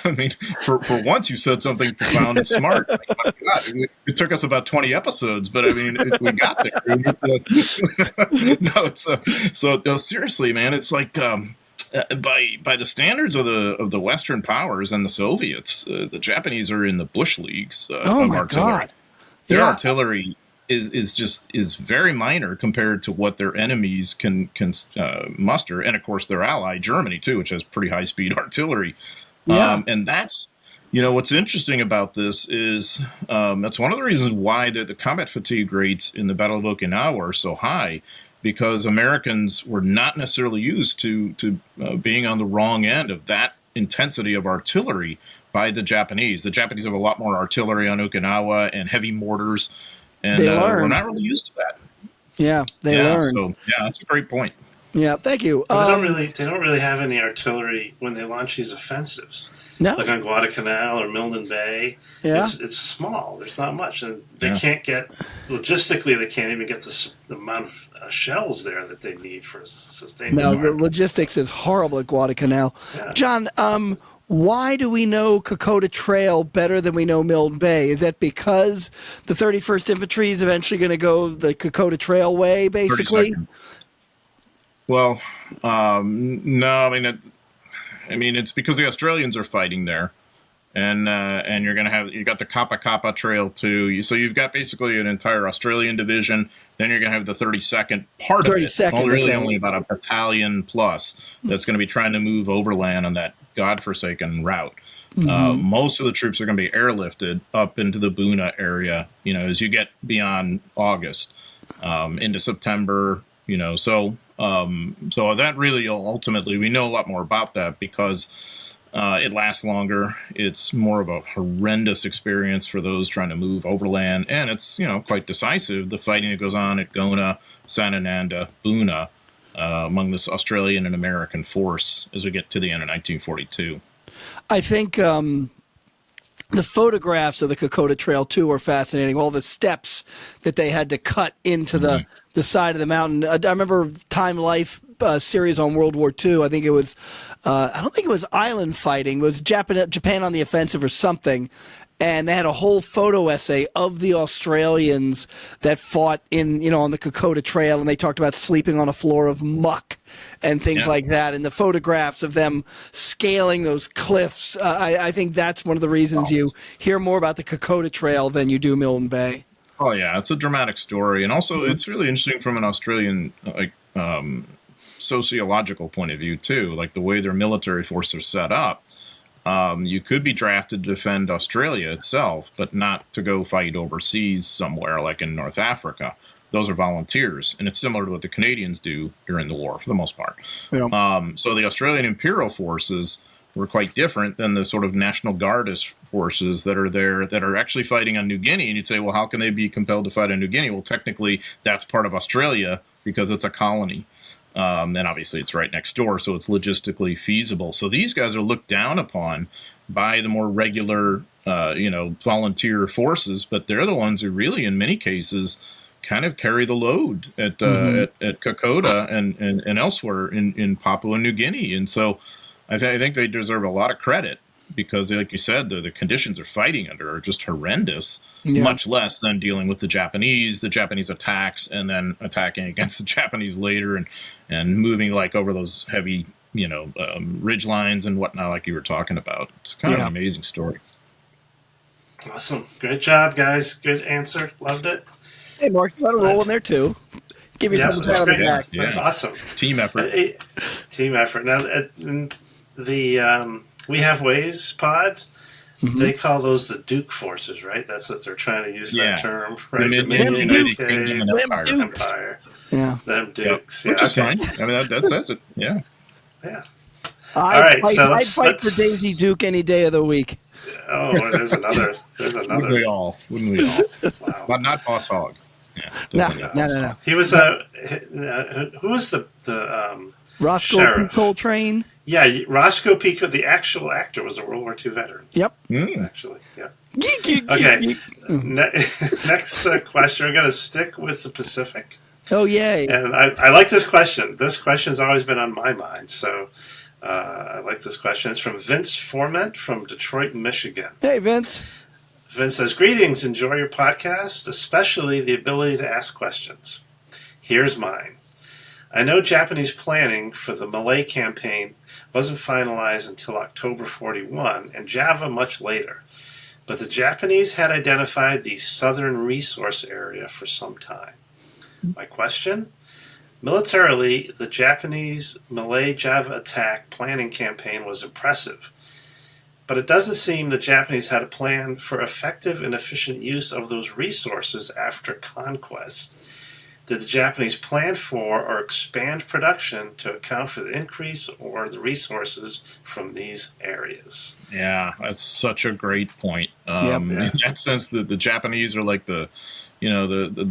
for once you said something profound and smart. My God, it took us about 20 episodes, but we got there. No, seriously, man, it's like by the standards of the Western powers and the Soviets, the Japanese are in the bush leagues of artillery. God. Their artillery is very minor compared to what their enemies can muster, and of course their ally Germany too, which has pretty high speed artillery. Yeah. And that's what's interesting about this is that's one of the reasons why the combat fatigue rates in the Battle of Okinawa are so high, because Americans were not necessarily used to being on the wrong end of that intensity of artillery by the Japanese. The Japanese have a lot more artillery on Okinawa and heavy mortars. And we're not really used to that. Yeah, they learn. So that's a great point. Yeah, thank you. They don't really have any artillery when they launch these offensives. No, like on Guadalcanal or Milne Bay. Yeah, it's small. There's not much, and they can't get logistically. They can't even get the amount of shells there that they need for sustained. No, the logistics is horrible at Guadalcanal. Yeah. John, why do we know Kokoda Trail better than we know Milne Bay? Is that because the 31st Infantry is eventually going to go the Kokoda Trail way, basically? Well, no. It's because the Australians are fighting there, and you're gonna have, you got the Kappa Kappa Trail too. So you've got basically an entire Australian division. Then you're gonna have the 32nd part of it. 32nd, Well, really okay. only about a battalion plus that's going to be trying to move overland on that godforsaken route. Most of the troops are going to be airlifted up into the Buna area. As you get beyond August into September. So that really ultimately, we know a lot more about that because it lasts longer. It's more of a horrendous experience for those trying to move overland, and it's quite decisive. The fighting that goes on at Gona, Sanananda, Buna, among this Australian and American force as we get to the end of 1942. I think the photographs of the Kokoda Trail too are fascinating. All the steps that they had to cut into the side of the mountain. I remember Time Life series on World War II. I think it was. I don't think it was island fighting. It was Japan on the offensive or something. And they had a whole photo essay of the Australians that fought on the Kokoda Trail, and they talked about sleeping on a floor of muck and things like that. And the photographs of them scaling those cliffs, I think that's one of the reasons you hear more about the Kokoda Trail than you do Milne Bay. Oh yeah, it's a dramatic story, and also it's really interesting from an Australian sociological point of view too, like the way their military forces are set up. You could be drafted to defend Australia itself, but not to go fight overseas somewhere like in North Africa. Those are volunteers, and it's similar to what the Canadians do during the war for the most part. Yeah. So the Australian Imperial forces were quite different than the sort of National Guardist forces that are there that are actually fighting on New Guinea. And you'd say, well, how can they be compelled to fight on New Guinea? Well, technically, that's part of Australia because it's a colony. And obviously it's right next door, so it's logistically feasible. So these guys are looked down upon by the more regular, volunteer forces, but they're the ones who really, in many cases, kind of carry the load at Kokoda and elsewhere in Papua New Guinea. And so I think they deserve a lot of credit because, like you said, the conditions they're fighting under are just horrendous. Yeah. Much less than dealing with the Japanese attacks, and then attacking against the Japanese later, and moving like over those heavy, ridge lines and whatnot, like you were talking about. It's kind of an amazing story. Awesome. Great job, guys. Good answer. Loved it. Hey, Mark, you got a roll in there too. Give yourself a pat on the back. Yeah. That's awesome. Team effort. Team effort. Now, the We Have Ways pod, they call those the Duke forces, right? That's what they're trying to use that term, right? Dominion, United Kingdom, and Empire. Yeah. Them Dukes. Yep. Yeah, that's fine. I mean, that says it. Yeah. Yeah. I'd fight for Daisy Duke any day of the week. Oh, there's another. Wouldn't we all? Wow. But not Boss Hog. Yeah, no. He was who was the Roscoe P. Coltrane? Yeah, Roscoe P. The actual actor was a World War II veteran. Yep. Actually, yeah. Okay. Next question. We're going to stick with the Pacific. Oh, yay. And I like this question. This question's always been on my mind. So I like this question. It's from Vince Forment from Detroit, Michigan. Hey, Vince. Vince says, greetings. Enjoy your podcast, especially the ability to ask questions. Here's mine. I know Japanese planning for the Malay campaign wasn't finalized until October 41 and Java much later, but the Japanese had identified the southern resource area for some time. My question? Militarily, the Japanese Malay-Java attack planning campaign was impressive, but it doesn't seem the Japanese had a plan for effective and efficient use of those resources after conquest. Did the Japanese plan for or expand production to account for the increase or the resources from these areas? Yeah, that's such a great point. In that sense, the Japanese are like the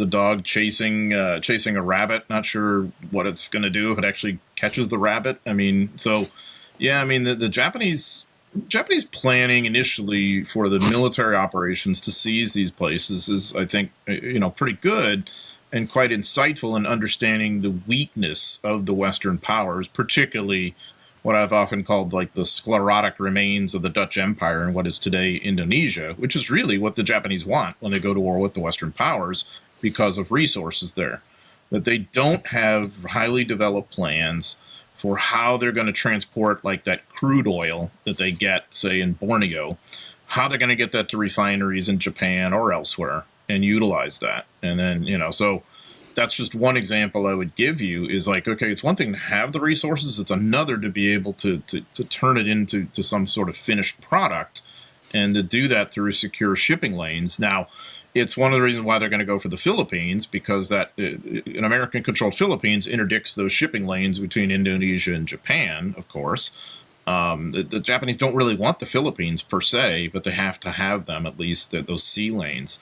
dog chasing a rabbit. Not sure what it's going to do if it actually catches the rabbit. I mean, the Japanese planning initially for the military operations to seize these places is, I think, pretty good. And quite insightful in understanding the weakness of the Western powers, particularly what I've often called like the sclerotic remains of the Dutch Empire in what is today Indonesia, which is really what the Japanese want when they go to war with the Western powers because of resources there. That they don't have highly developed plans for how they're going to transport like that crude oil that they get, say, in Borneo, how they're going to get that to refineries in Japan or elsewhere and utilize that. And then, so that's just one example I would give you is like, okay, it's one thing to have the resources. It's another to be able to turn it into some sort of finished product and to do that through secure shipping lanes. Now, it's one of the reasons why they're going to go for the Philippines, because that an American-controlled Philippines interdicts those shipping lanes between Indonesia and Japan, of course. The Japanese don't really want the Philippines per se, but they have to have them, at least those sea lanes.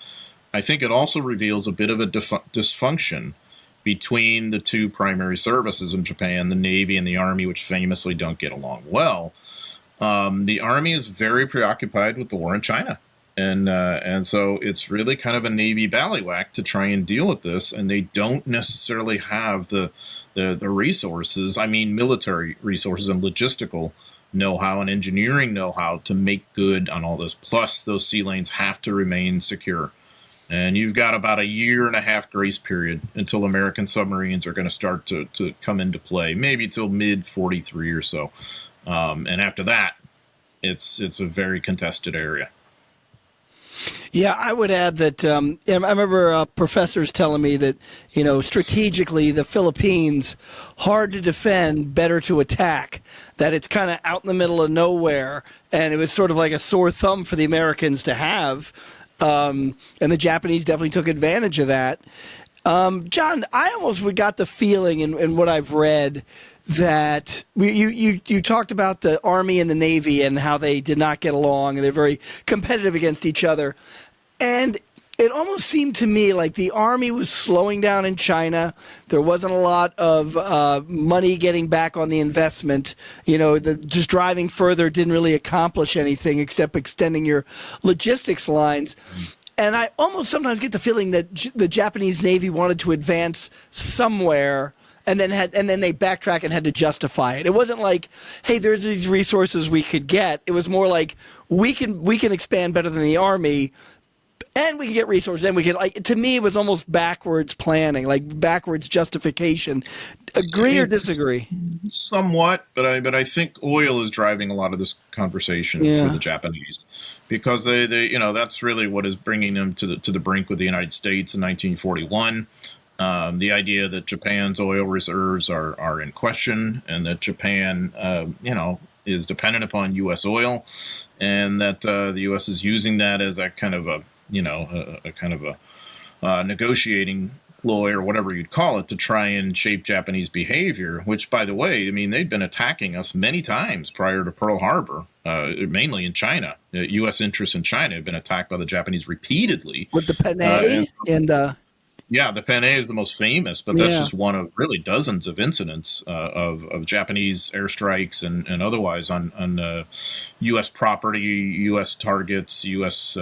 I think it also reveals a bit of a dysfunction between the two primary services in Japan, the Navy and the Army, which famously don't get along well. The Army is very preoccupied with the war in China. And so it's really kind of a Navy ballywhack to try and deal with this, and they don't necessarily have the resources. I mean, military resources and logistical know-how and engineering know-how to make good on all this. Plus, those sea lanes have to remain secure. And you've got about a 1.5 year grace period until American submarines are going to start to come into play, maybe till mid-43 or so. And after that, it's a very contested area. Yeah, I would add that I remember professors telling me that, strategically the Philippines, hard to defend, better to attack, that it's kind of out in the middle of nowhere, and it was sort of like a sore thumb for the Americans to have, and the Japanese definitely took advantage of that. John, I almost got the feeling in what I've read that you talked about the Army and the Navy and how they did not get along and they're very competitive against each other. And it almost seemed to me like the Army was slowing down in China. There wasn't a lot of money getting back on the investment. Just driving further didn't really accomplish anything except extending your logistics lines. And I almost sometimes get the feeling that the Japanese Navy wanted to advance somewhere and then they backtrack and had to justify it. It wasn't like, hey, there's these resources we could get. It was more like we can expand better than the Army, and we can get resources, and we can to me it was almost backwards planning, like backwards justification. Agree or disagree? Somewhat, but I think oil is driving a lot of this conversation for the Japanese, because they that's really what is bringing them to the brink with the United States in 1941. The idea that Japan's oil reserves are in question, and that Japan, is dependent upon U.S. oil, and that the U.S. is using that as a kind of a negotiating ploy or whatever you'd call it to try and shape Japanese behavior. Which, by the way, I mean they've been attacking us many times prior to Pearl Harbor, mainly in China. U.S. interests in China have been attacked by the Japanese repeatedly with the Panay Yeah, the Panay is the most famous, but that's just one of really dozens of incidents of Japanese airstrikes and otherwise on U.S. property, U.S. targets, U.S.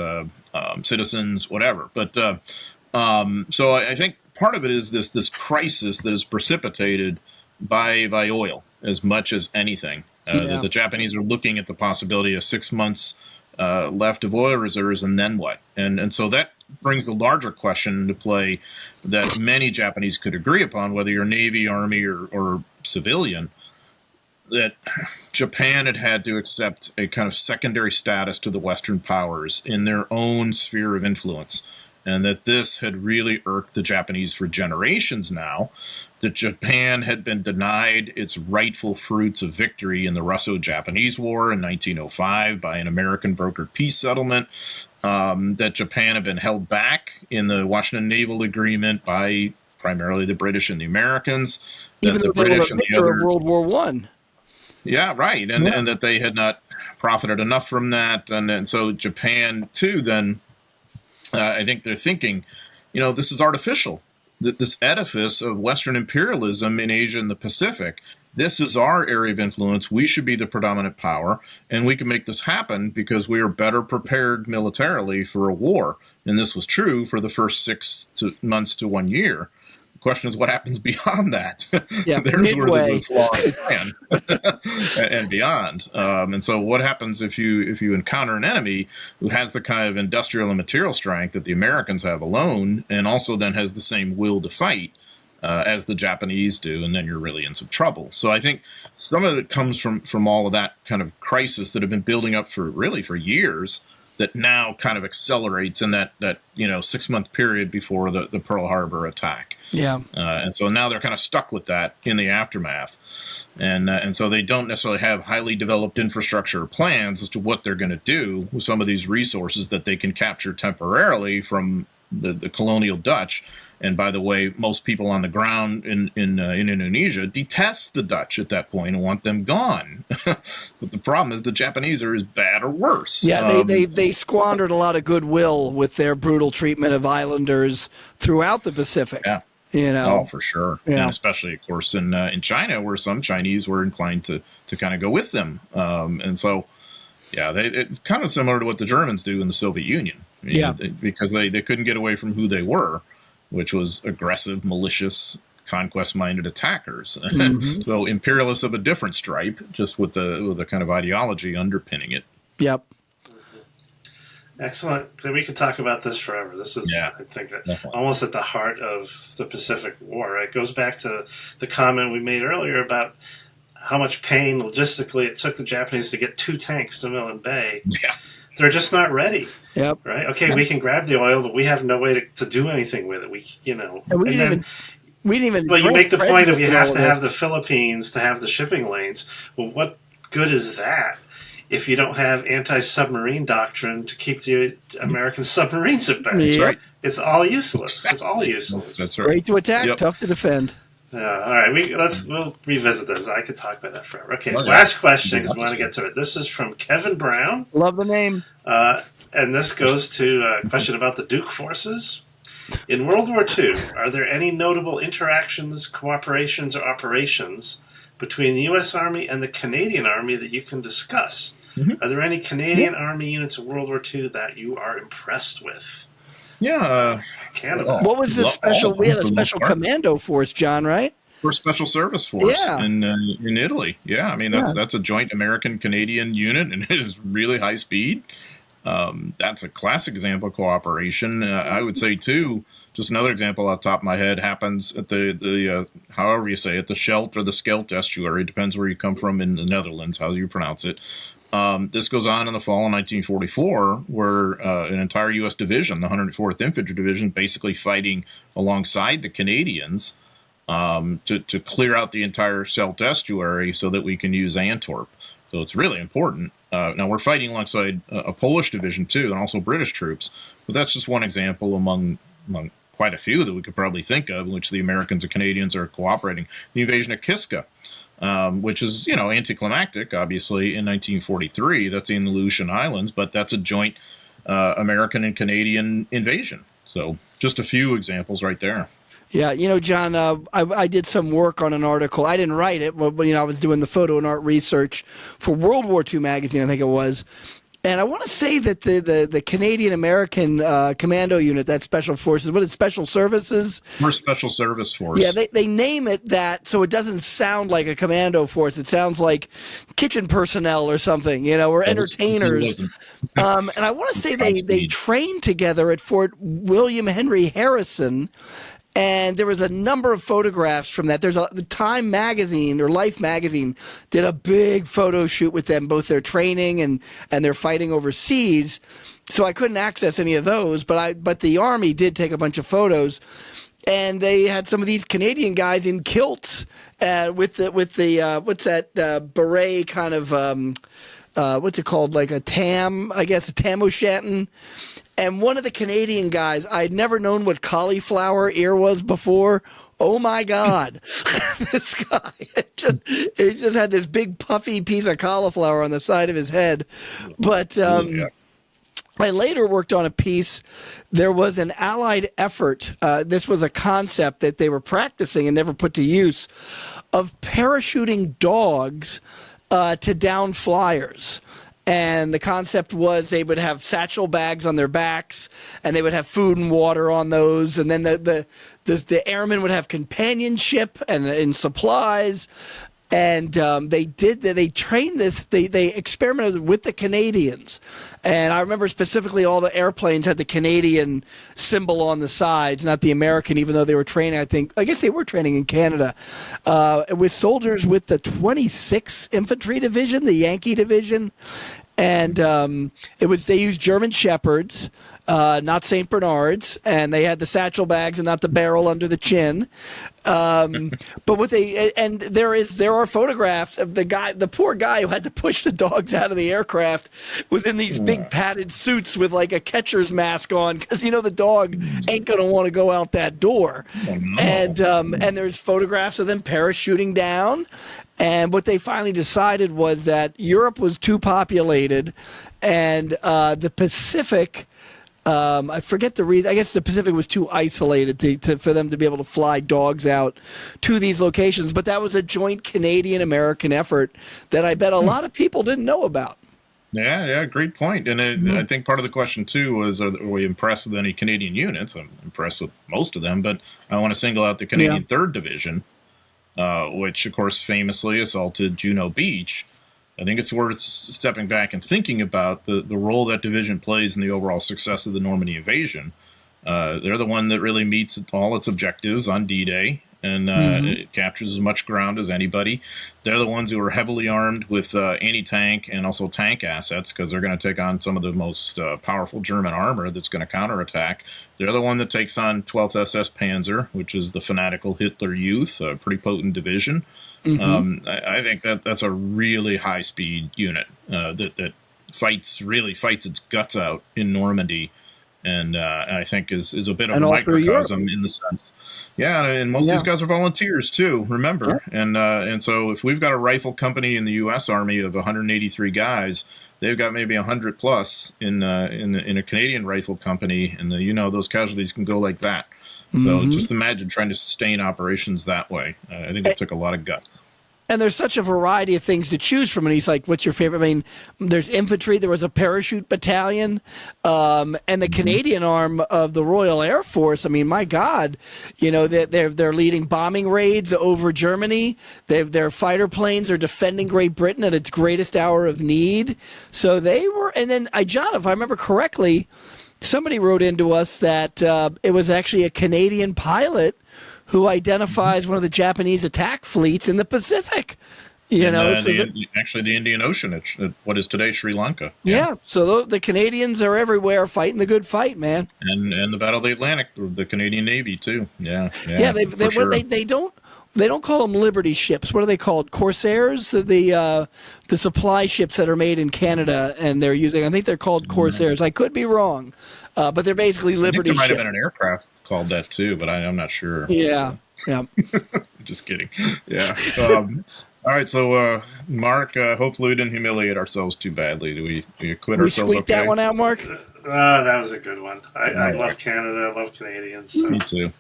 Citizens, whatever. But so I think part of it is this crisis that is precipitated by oil as much as anything. That the Japanese are looking at the possibility of 6 months left of oil reserves, and then what? And so that brings the larger question into play that many Japanese could agree upon, whether you're Navy, Army, or civilian, that Japan had to accept a kind of secondary status to the Western powers in their own sphere of influence. And that this had really irked the Japanese for generations now, that Japan had been denied its rightful fruits of victory in the Russo-Japanese War in 1905 by an American brokered peace settlement, that Japan had been held back in the Washington Naval Agreement by primarily the British and the Americans. Even though they were a victor of World War I. Yeah, right. And that they had not profited enough from that. And so Japan, too, then... I think they're thinking, this is artificial. This edifice of Western imperialism in Asia and the Pacific, this is our area of influence. We should be the predominant power, and we can make this happen because we are better prepared militarily for a war. And this was true for the first 6 months to 1 year. The question is what happens beyond that. Yeah, there's where there's a flawed plan and beyond. And so what happens if you encounter an enemy who has the kind of industrial and material strength that the Americans have alone, and also then has the same will to fight? as the Japanese do, and then you're really in some trouble. So I think some of it comes from all of that kind of crisis that have been building up for years, that now kind of accelerates in that 6-month period before the Pearl Harbor attack. Yeah. And so now they're kind of stuck with that in the aftermath. And so they don't necessarily have highly developed infrastructure or plans as to what they're going to do with some of these resources that they can capture temporarily from the colonial Dutch. And by the way, most people on the ground in Indonesia detest the Dutch at that point and want them gone. But the problem is the Japanese are as bad or worse. Yeah, they squandered a lot of goodwill with their brutal treatment of islanders throughout the Pacific. Yeah. Oh, for sure. Yeah. And especially, of course, in China, where some Chinese were inclined to kind of go with them. And so, yeah, it's kind of similar to what the Germans do in the Soviet Union. Because they couldn't get away from who they were, which was aggressive, malicious, conquest-minded attackers. Mm-hmm. So imperialists of a different stripe, just with the kind of ideology underpinning it. Yep. Excellent. We could talk about this forever. This is, I think, almost at the heart of the Pacific War. It goes back to the comment we made earlier about how much pain logistically it took the Japanese to get 2 tanks to Milne Bay. Yeah. They're just not ready. Yep. Right? Okay, we can grab the oil, but we have no way to do anything with it. We didn't even. Well, you make the point of you have to have the Philippines to have the shipping lanes. Well, what good is that if you don't have anti-submarine doctrine to keep the American submarines at bay? That's right. It's all useless. It's all useless. That's right. Great to attack, tough to defend. All right, we'll revisit this. I could talk about that forever. Okay, last question because we want to get to it. This is from Kevin Brown. Love the name. And this goes to a question about the Duke forces. In World War II, are there any notable interactions, cooperations, or operations between the U.S. Army and the Canadian Army that you can discuss? Mm-hmm. Are there any Canadian Army units in World War II that you are impressed with? Yeah. Canada. What was the special? We had a special commando force, John, right? For Special Service Force in Italy. Yeah, I mean, that's a joint American-Canadian unit, and it is really high speed. That's a classic example of cooperation. I would say, too, just another example off the top of my head happens at the however you say it, the Scheldt or the Scheldt estuary, depends where you come from in the Netherlands, how you pronounce it. This goes on in the fall of 1944, where an entire U.S. division, the 104th Infantry Division, basically fighting alongside the Canadians to clear out the entire Scheldt estuary so that we can use Antwerp. So it's really important. Now, we're fighting alongside a Polish division, too, and also British troops. But that's just one example among quite a few that we could probably think of in which the Americans and Canadians are cooperating. The invasion of Kiska, which is, anticlimactic, obviously, in 1943. That's in the Aleutian Islands, but that's a joint American and Canadian invasion. So just a few examples right there. Yeah, John, I did some work on an article. I didn't write it, but I was doing the photo and art research for World War II magazine, I think it was. And I want to say that the Canadian-American commando unit, that Special Forces, what is Special Services? We're Special Service Force. Yeah, they name it that so it doesn't sound like a commando force. It sounds like kitchen personnel or something, or entertainers. And I want to say they trained together at Fort William Henry Harrison. And there was a number of photographs from that. The Time magazine or Life magazine did a big photo shoot with them, both their training and their fighting overseas. So I couldn't access any of those, but the Army did take a bunch of photos, and they had some of these Canadian guys in kilts with the what's that beret kind of what's it called, like a tam, I guess, a tam o'shanter. And one of the Canadian guys, I'd never known what cauliflower ear was before. Oh, my God. This guy, he just had this big puffy piece of cauliflower on the side of his head. But I later worked on a piece. There was an Allied effort. This was a concept that they were practicing and never put to use, of parachuting dogs to down flyers. And the concept was they would have satchel bags on their backs, and they would have food and water on those. And then the airmen would have companionship and supplies. And they trained this. They experimented with the Canadians, and I remember specifically all the airplanes had the Canadian symbol on the sides, not the American. Even though they were training, I guess they were training in Canada with soldiers with the 26th Infantry Division, the Yankee Division, and they used German Shepherds. Not St. Bernards, and they had the satchel bags and not the barrel under the chin. But there are photographs of the poor guy who had to push the dogs out of the aircraft was in these big padded suits with like a catcher's mask on because the dog ain't gonna want to go out that door. Oh, no. And there's photographs of them parachuting down. And what they finally decided was that Europe was too populated, and the Pacific. I forget the reason. I guess the Pacific was too isolated for them to be able to fly dogs out to these locations. But that was a joint Canadian-American effort that I bet a lot of people didn't know about. Yeah, great point. And I think part of the question, too, was are we impressed with any Canadian units? I'm impressed with most of them, but I want to single out the Canadian 3rd Division, which, of course, famously assaulted Juno Beach. I think it's worth stepping back and thinking about the role that division plays in the overall success of the Normandy invasion. They're the one that really meets all its objectives on D-Day, and it captures as much ground as anybody. They're the ones who are heavily armed with anti-tank and also tank assets because they're going to take on some of the most powerful German armor that's going to counterattack. They're the one that takes on 12th SS Panzer, which is the fanatical Hitler Youth, a pretty potent division. I think that's a really high-speed unit that fights its guts out in Normandy, and I think is a bit of a microcosm in the sense. Yeah, and most of these guys are volunteers too. Remember, and so if we've got a rifle company in the U.S. Army of 183 guys, they've got maybe 100 plus in a Canadian rifle company, and those casualties can go like that. So just imagine trying to sustain operations that way. I think it took a lot of guts. And there's such a variety of things to choose from. And he's like, what's your favorite? I mean, there's infantry. There was a parachute battalion. And the Canadian arm of the Royal Air Force. I mean, my God, they're leading bombing raids over Germany. Their fighter planes are defending Great Britain at its greatest hour of need. So they were. And then, John, if I remember correctly, somebody wrote into us that it was actually a Canadian pilot who identifies one of the Japanese attack fleets in the Pacific. Actually the Indian Ocean, at what is today Sri Lanka. Yeah, so the Canadians are everywhere fighting the good fight, man. And the Battle of the Atlantic, the Canadian Navy too. Yeah. They don't call them Liberty ships. What are they called? Corsairs? The supply ships that are made in Canada, and they're using. I think they're called Corsairs. I could be wrong, but they're basically Liberty ships. There might have been an aircraft called that too, but I'm not sure. Yeah. Just kidding. Yeah. All right, so Mark, hopefully we didn't humiliate ourselves too badly. Do we acquit ourselves? We squeaked that one out, Mark. That was a good one. I love Canada. I love Canadians. So. Me too.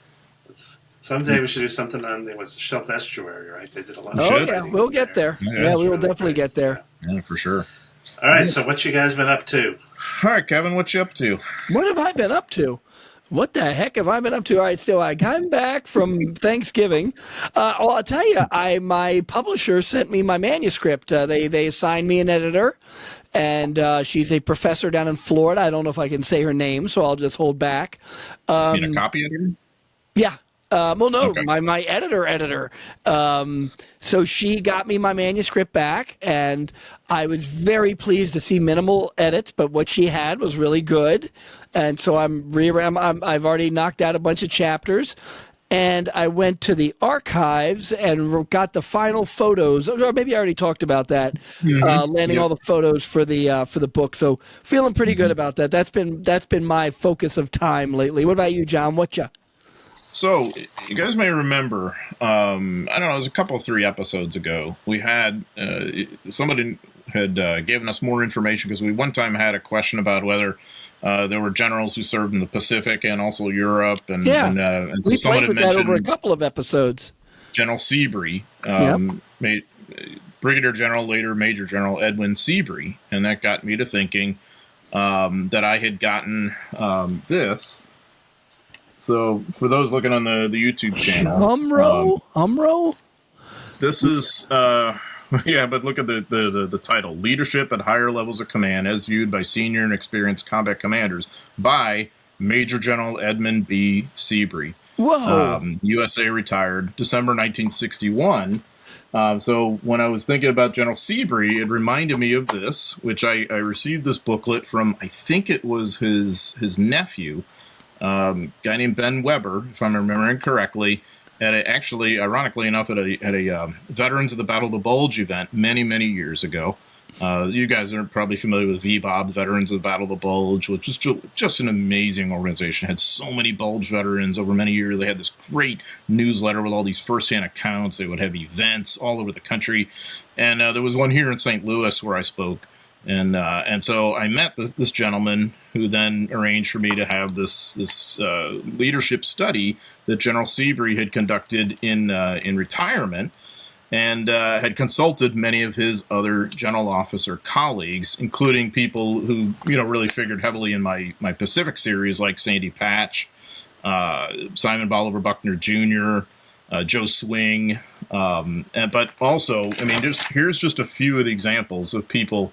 Someday we should do something on the Shelf Estuary, right? They did a lot of shit. Yeah, we'll get there. Yeah, we will definitely get there. Yeah, for sure. All right, so what you guys been up to? All right, Kevin, what you up to? What have I been up to? What the heck have I been up to? All right, so I got back from Thanksgiving. Well, I'll tell you, my publisher sent me my manuscript. They assigned me an editor, and she's a professor down in Florida. I don't know if I can say her name, so I'll just hold back. You mean a copy editor? Yeah. Well, no, okay. my editor. So she got me my manuscript back, and I was very pleased to see minimal edits, but what she had was really good. And so I've already knocked out a bunch of chapters, and I went to the archives and got the final photos. Or maybe I already talked about that, landing all the photos for the book. So feeling pretty good about that. That's been my focus of time lately. What about you, John? Whatcha? So, you guys may remember, I don't know, it was a couple of 3 episodes ago, we had, somebody had given us more information because we one time had a question about whether there were generals who served in the Pacific and also Europe. And so we someone played with had mentioned that over a couple of episodes. General Seabury, Brigadier General, later Major General Edwin Seabury, and that got me to thinking that I had gotten this. So, for those looking on the YouTube channel, Humro? this is yeah, but look at the title: Leadership at Higher Levels of Command, as viewed by senior and experienced combat commanders, by Major General Edmund B. Seabury. Whoa. USA retired December 1961. So when I was thinking about General Seabury, it reminded me of this, which I received this booklet from, I think it was his nephew, guy named Ben Weber, if I'm remembering correctly, actually, ironically enough, at a Veterans of the Battle of the Bulge event many years ago. You guys are probably familiar with VBOB, Veterans of the Battle of the Bulge, which is just an amazing organization. It had so many Bulge veterans over many years. They had this great newsletter with all these firsthand accounts. They would have events all over the country. And there was one here in St. Louis where I spoke. And so I met this gentleman who then arranged for me to have this leadership study that General Seabury had conducted in retirement, and had consulted many of his other general officer colleagues, including people who really figured heavily in my Pacific series, like Sandy Patch, Simon Bolivar Buckner Jr., Joe Swing, but also, I mean, here's just a few of the examples of people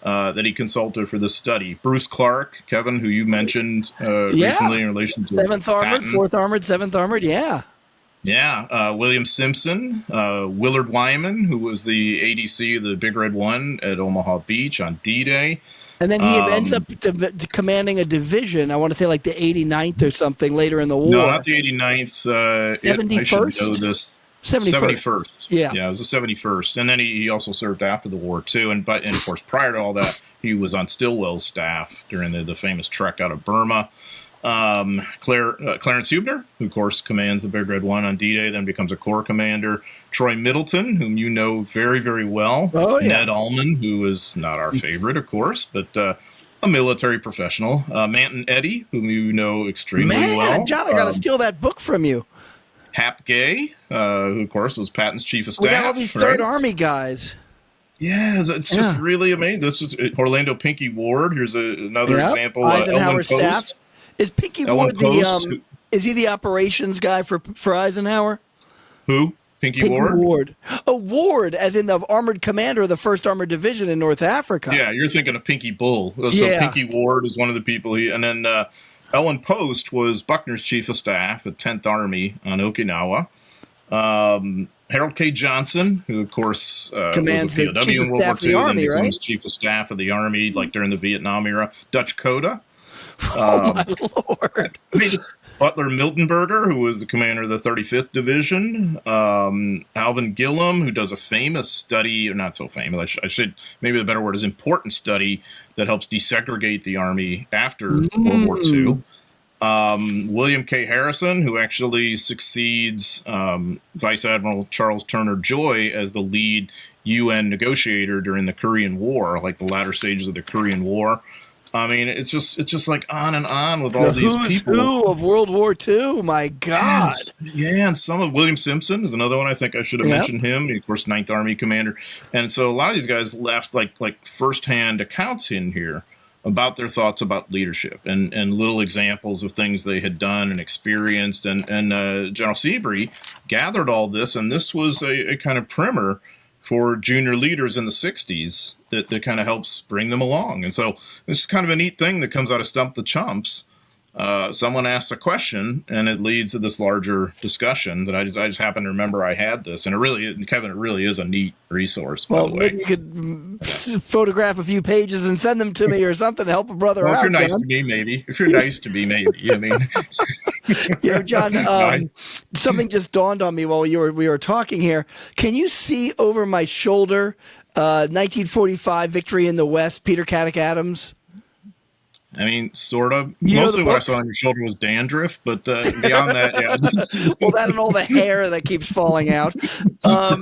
that he consulted for this study. Bruce Clark, Kevin, who you mentioned recently in relation to 7th Armored, Patton. 4th Armored, 7th Armored, yeah. Yeah, William Simpson, Willard Wyman, who was the ADC of the Big Red One at Omaha Beach on D-Day. And then he ends up commanding a division, I want to say like the 89th or something later in the war. No, not the 89th. 71st? I should know this. 71st. Yeah, it was the 71st. And then he also served after the war, too. And of course, prior to all that, he was on Stilwell's staff during the famous trek out of Burma. Clarence Hubner, who, of course, commands the Big Red One on D-Day, then becomes a Corps commander. Troy Middleton, whom you know very, very well. Oh, yeah. Ned Allman, who is not our favorite, of course, but a military professional. Manton Eddy, whom you know extremely well. John, I got to steal that book from you. Hap Gay, who, of course, was Patton's chief of staff. We got all these Third Army guys. Yeah, it's just really amazing. This is Orlando Pinky Ward. Here's another example. Eisenhower staff. Post. Is Pinky Ellen Ward Post, is he the operations guy for Eisenhower? Who? Pinky Ward? Oh, Ward, as in the armored commander of the 1st Armored Division in North Africa. Yeah, you're thinking of Pinky Bull. So Pinky Ward is one of the people. And then Ellen Post was Buckner's chief of staff at 10th Army on Okinawa. Harold K. Johnson, who, of course, commands was a POW in World War II, then becomes chief of staff of the Army, like during the Vietnam era. Dutch Coda. Oh, my Lord. I mean, it's Butler Miltenberger, who was the commander of the 35th Division. Alvin Gillum, who does a famous study, or not so famous, I should, maybe the better word is important study that helps desegregate the Army after World War II. William K. Harrison, who actually succeeds Vice Admiral Charles Turner Joy as the lead UN negotiator during the Korean War, like the latter stages of the Korean War. I mean, it's just like on and on with all these people. Who of World War II? My God. Yeah, and some of William Simpson is another one. I think I should have mentioned him. Of course, 9th Army commander. And so a lot of these guys left like firsthand accounts in here about their thoughts about leadership and little examples of things they had done and experienced. And General Seabury gathered all this, and this was a kind of primer for junior leaders in the 60s that kind of helps bring them along. And so this is kind of a neat thing that comes out of Stump the Chumps. Someone asks a question, and it leads to this larger discussion that I just happen to remember I had this. And Kevin, it really is a neat resource, by the way. Maybe you could photograph a few pages and send them to me or something to help a brother out. If you're nice to me, maybe. If you're nice to me, maybe. I mean, John, something just dawned on me while we were talking here. Can you see over my shoulder 1945 Victory in the West, Peter Caddick Adams? I mean, sort of. Mostly what I saw on your shoulder was dandruff, but beyond that, yeah. Well, that and all the hair that keeps falling out. Yeah, I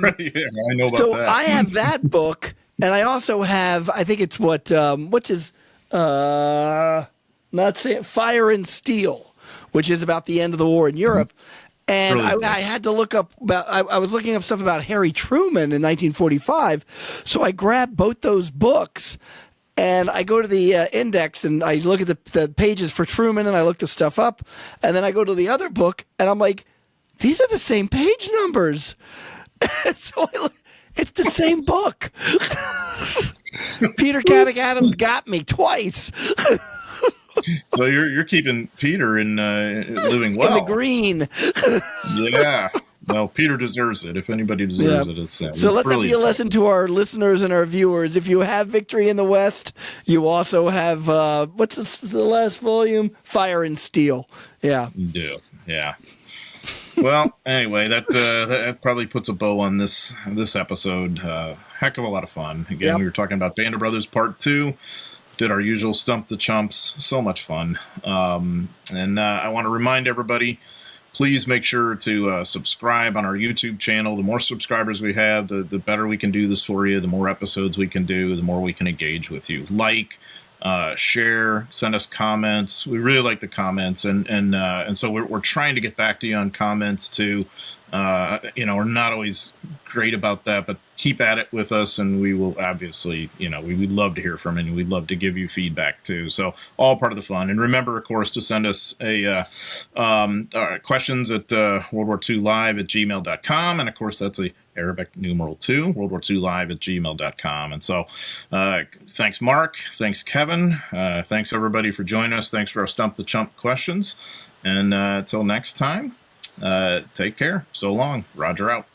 know about so that. I have that book, and I also have, I think it's what's his, not say Fire and Steel, which is about the end of the war in Europe. And I had to look up I was looking up stuff about Harry Truman in 1945. So I grabbed both those books. And I go to the index and I look at the pages for Truman and I look the stuff up. And then I go to the other book and I'm like, these are the same page numbers. So it's the same book. Peter Caddick Adams got me twice. So you're keeping Peter in living well. In the green. Yeah. Well, Peter deserves it. If anybody deserves it, it's so let that be a lesson to our listeners and our viewers. If you have Victory in the West, you also have what's the last volume? Fire and Steel. Yeah. Yeah. Well, anyway, that probably puts a bow on this episode. Heck of a lot of fun. Again, we were talking about Band of Brothers Part 2. Did our usual Stump the Chumps. So much fun. And I want to remind everybody, please make sure to subscribe on our YouTube channel. The more subscribers we have, the better we can do this for you. The more episodes we can do, the more we can engage with you. Share, send us comments. We really like the comments, and so we're trying to get back to you on comments too. We're not always great about that, but keep at it with us, and we will obviously, we'd love to hear from you. We'd love to give you feedback too. So all part of the fun. And remember, of course, to send us questions at worldwar2live@gmail.com. And of course, that's a Arabic numeral 2, worldwar2live@gmail.com. And so thanks, Mark. Thanks, Kevin. Thanks, everybody, for joining us. Thanks for our Stump the Chump questions. And until next time, take care. So long. Roger out.